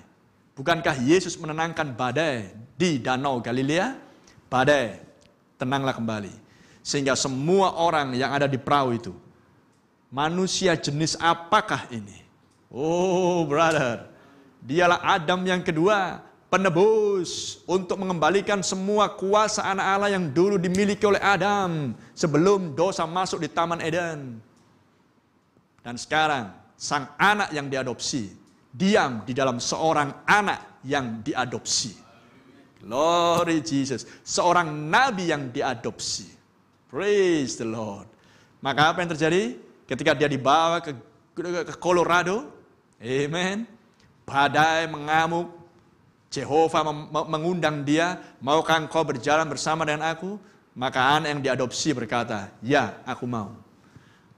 Bukankah Yesus menenangkan badai di Danau Galilea? Badai, tenanglah kembali. Sehingga semua orang yang ada di perahu itu, manusia jenis apakah ini? Oh brother, dialah Adam yang kedua, penebus untuk mengembalikan semua kuasa anak Allah yang dulu dimiliki oleh Adam sebelum dosa masuk di Taman Eden. Dan sekarang sang anak yang diadopsi diam di dalam seorang anak yang diadopsi. Glory Jesus, seorang nabi yang diadopsi. Praise the Lord. Maka apa yang terjadi ketika dia dibawa ke Colorado? Amen. Badai mengamuk. Jehovah mengundang dia, maukah engkau berjalan bersama dengan aku? Maka anak yang diadopsi berkata, ya aku mau.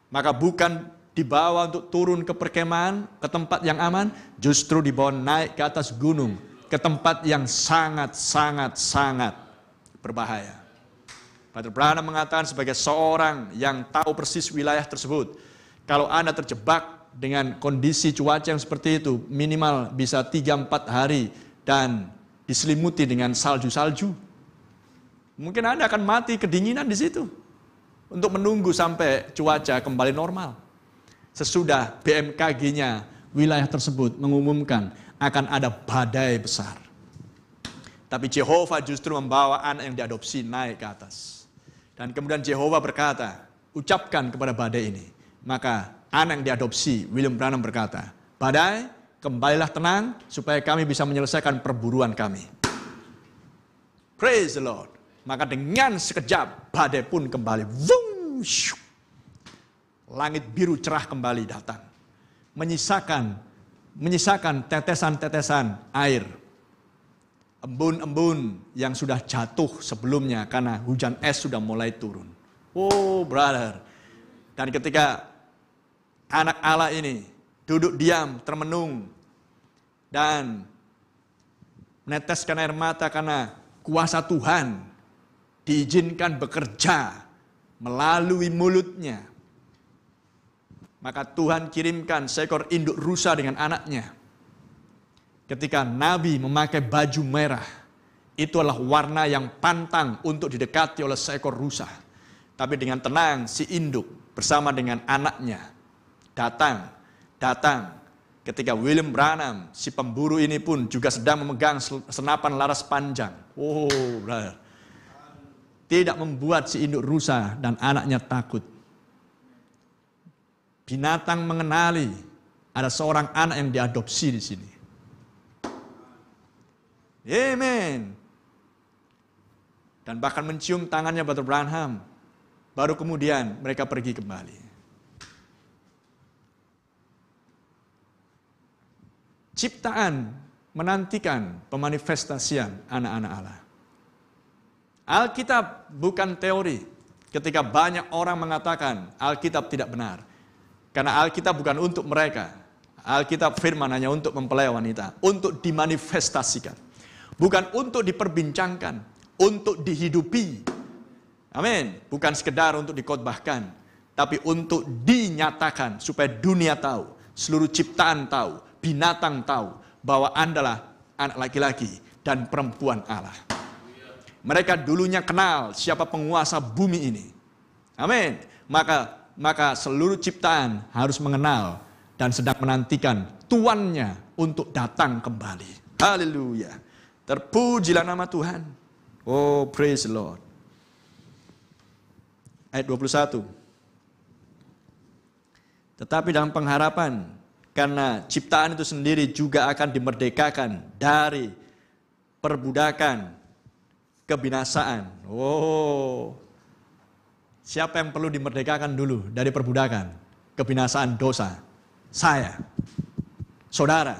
Maka bukan dibawa untuk turun ke perkemahan, ke tempat yang aman, justru dibawa naik ke atas gunung, ke tempat yang sangat berbahaya. Brother Branham mengatakan sebagai seorang yang tahu persis wilayah tersebut, kalau Anda terjebak dengan kondisi cuaca yang seperti itu, minimal bisa 3-4 hari, dan diselimuti dengan salju-salju. Mungkin Anda akan mati kedinginan di situ untuk menunggu sampai cuaca kembali normal. Sesudah BMKG-nya wilayah tersebut mengumumkan akan ada badai besar. Tapi Jehovah justru membawa anak yang diadopsi naik ke atas. Dan kemudian Jehovah berkata, ucapkan kepada badai ini. Maka anak yang diadopsi, William Branham berkata, badai, kembalilah tenang, supaya kami bisa menyelesaikan perburuan kami. Praise the Lord. Maka dengan sekejap, badai pun kembali. Vum, syuk. Langit biru cerah kembali datang. Menyisakan tetesan-tetesan air. Embun-embun yang sudah jatuh sebelumnya, karena hujan es sudah mulai turun. Oh brother. Dan ketika anak Allah ini duduk diam, termenung, dan meneteskan air mata karena kuasa Tuhan diizinkan bekerja melalui mulutnya. Maka Tuhan kirimkan seekor induk rusa dengan anaknya. Ketika Nabi memakai baju merah, itu adalah warna yang pantang untuk didekati oleh seekor rusa. Tapi dengan tenang si induk bersama dengan anaknya datang. Ketika William Branham, si pemburu ini pun juga sedang memegang senapan laras panjang. Oh, brother. Tidak membuat si induk rusa dan anaknya takut. Binatang mengenali ada seorang anak yang diadopsi di sini. Amen. Dan bahkan mencium tangannya Brother Branham. Baru kemudian mereka pergi kembali. Ciptaan menantikan pemanifestasian anak-anak Allah. Alkitab bukan teori. Ketika banyak orang mengatakan Alkitab tidak benar. Karena Alkitab bukan untuk mereka. Alkitab firman hanya untuk mempelai wanita. Untuk dimanifestasikan. Bukan untuk diperbincangkan. Untuk dihidupi. Amin. Bukan sekedar untuk dikhotbahkan. Tapi untuk dinyatakan. Supaya dunia tahu. Seluruh ciptaan tahu. Binatang tahu bahwa Anda adalah anak laki-laki dan perempuan Allah. Mereka dulunya kenal siapa penguasa bumi ini. Amin. Maka seluruh ciptaan harus mengenal dan sedang menantikan tuannya untuk datang kembali. Haleluya. Terpujilah nama Tuhan. Oh, praise the Lord. Ayat 21. Tetapi dalam pengharapan, karena ciptaan itu sendiri juga akan dimerdekakan dari perbudakan kebinasaan. Oh, siapa yang perlu dimerdekakan dulu dari perbudakan kebinasaan dosa? Saya, saudara,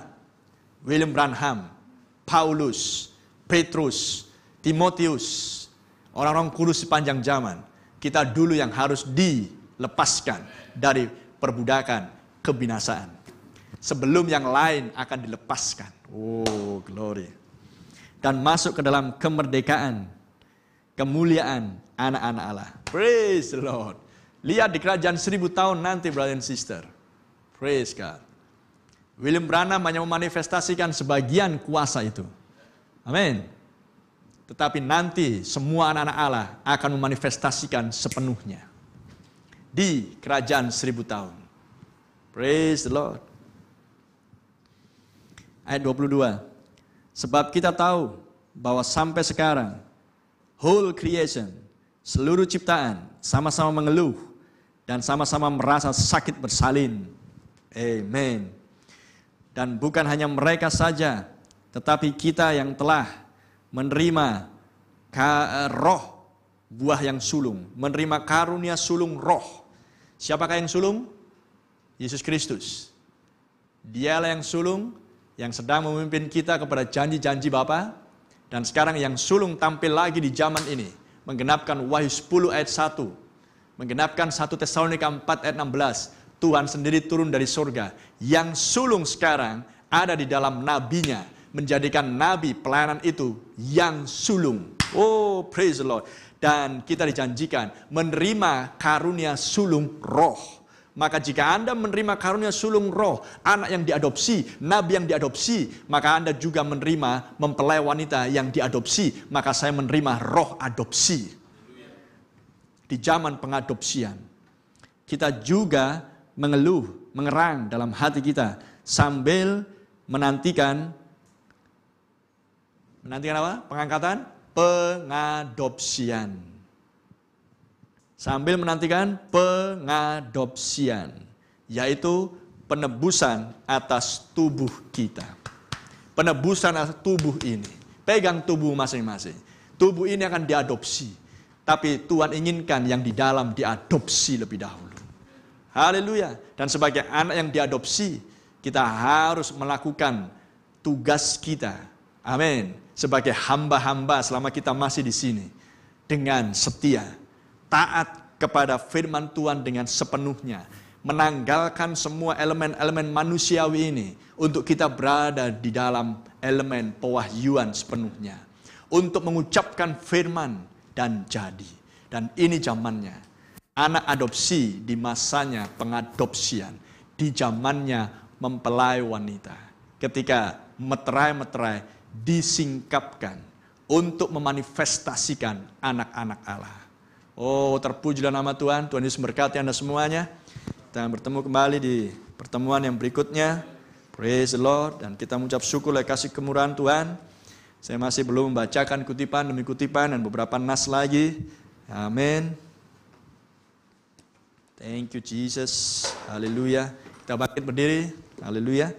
William Branham, Paulus, Petrus, Timotius, orang-orang kudus sepanjang zaman. Kita dulu yang harus dilepaskan dari perbudakan kebinasaan. Sebelum yang lain akan dilepaskan. Oh, glory. Dan masuk ke dalam kemerdekaan, kemuliaan anak-anak Allah. Praise the Lord. Lihat di kerajaan 1000 tahun nanti, brother and sister. Praise God. William Branham hanya memanifestasikan sebagian kuasa itu. Amin. Tetapi nanti semua anak-anak Allah akan memanifestasikan sepenuhnya di kerajaan 1000 tahun. Praise the Lord. Ayat 22. Sebab kita tahu bahwa sampai sekarang whole creation, seluruh ciptaan sama-sama mengeluh dan sama-sama merasa sakit bersalin. Amen. Dan bukan hanya mereka saja, tetapi kita yang telah menerima roh buah yang sulung, menerima karunia sulung roh. Siapakah yang sulung? Yesus Kristus. Dialah yang sulung, yang sedang memimpin kita kepada janji-janji Bapa. Dan sekarang yang sulung tampil lagi di zaman ini, menggenapkan Wahyu 10 ayat 1, menggenapkan 1 Tesalonika 4 ayat 16. Tuhan sendiri turun dari surga. Yang sulung sekarang ada di dalam nabinya, menjadikan nabi pelayanan itu yang sulung. Oh, praise the Lord. Dan kita dijanjikan menerima karunia sulung roh. Maka jika Anda menerima karunia sulung roh, anak yang diadopsi, nabi yang diadopsi, maka Anda juga menerima mempelai wanita yang diadopsi. Maka saya menerima roh adopsi. Di zaman pengadopsian, kita juga mengeluh, mengerang dalam hati kita sambil menantikan apa? Pengangkatan? Pengadopsian. Sambil menantikan pengadopsian, yaitu penebusan atas tubuh kita. Penebusan atas tubuh ini. Pegang tubuh masing-masing. Tubuh ini akan diadopsi. Tapi Tuhan inginkan yang di dalam diadopsi lebih dahulu. Haleluya. Dan sebagai anak yang diadopsi, kita harus melakukan tugas kita. Amin. Sebagai hamba-hamba selama kita masih di sini. Dengan setia. Taat kepada firman Tuhan dengan sepenuhnya. Menanggalkan semua elemen-elemen manusiawi ini. Untuk kita berada di dalam elemen pewahyuan sepenuhnya. Untuk mengucapkan firman dan jadi. Dan ini zamannya. Anak adopsi di masanya pengadopsian. Di zamannya mempelai wanita. Ketika meterai-meterai disingkapkan. Untuk memanifestasikan anak-anak Allah. Oh, terpujilah nama Tuhan. Tuhan Yesus memberkati Anda semuanya. Kita akan bertemu kembali di pertemuan yang berikutnya. Praise the Lord. Dan kita mengucap syukur oleh kasih kemurahan Tuhan. Saya masih belum membacakan kutipan demi kutipan dan beberapa nas lagi. Amin. Thank you Jesus. Haleluya. Kita bangkit berdiri. Haleluya.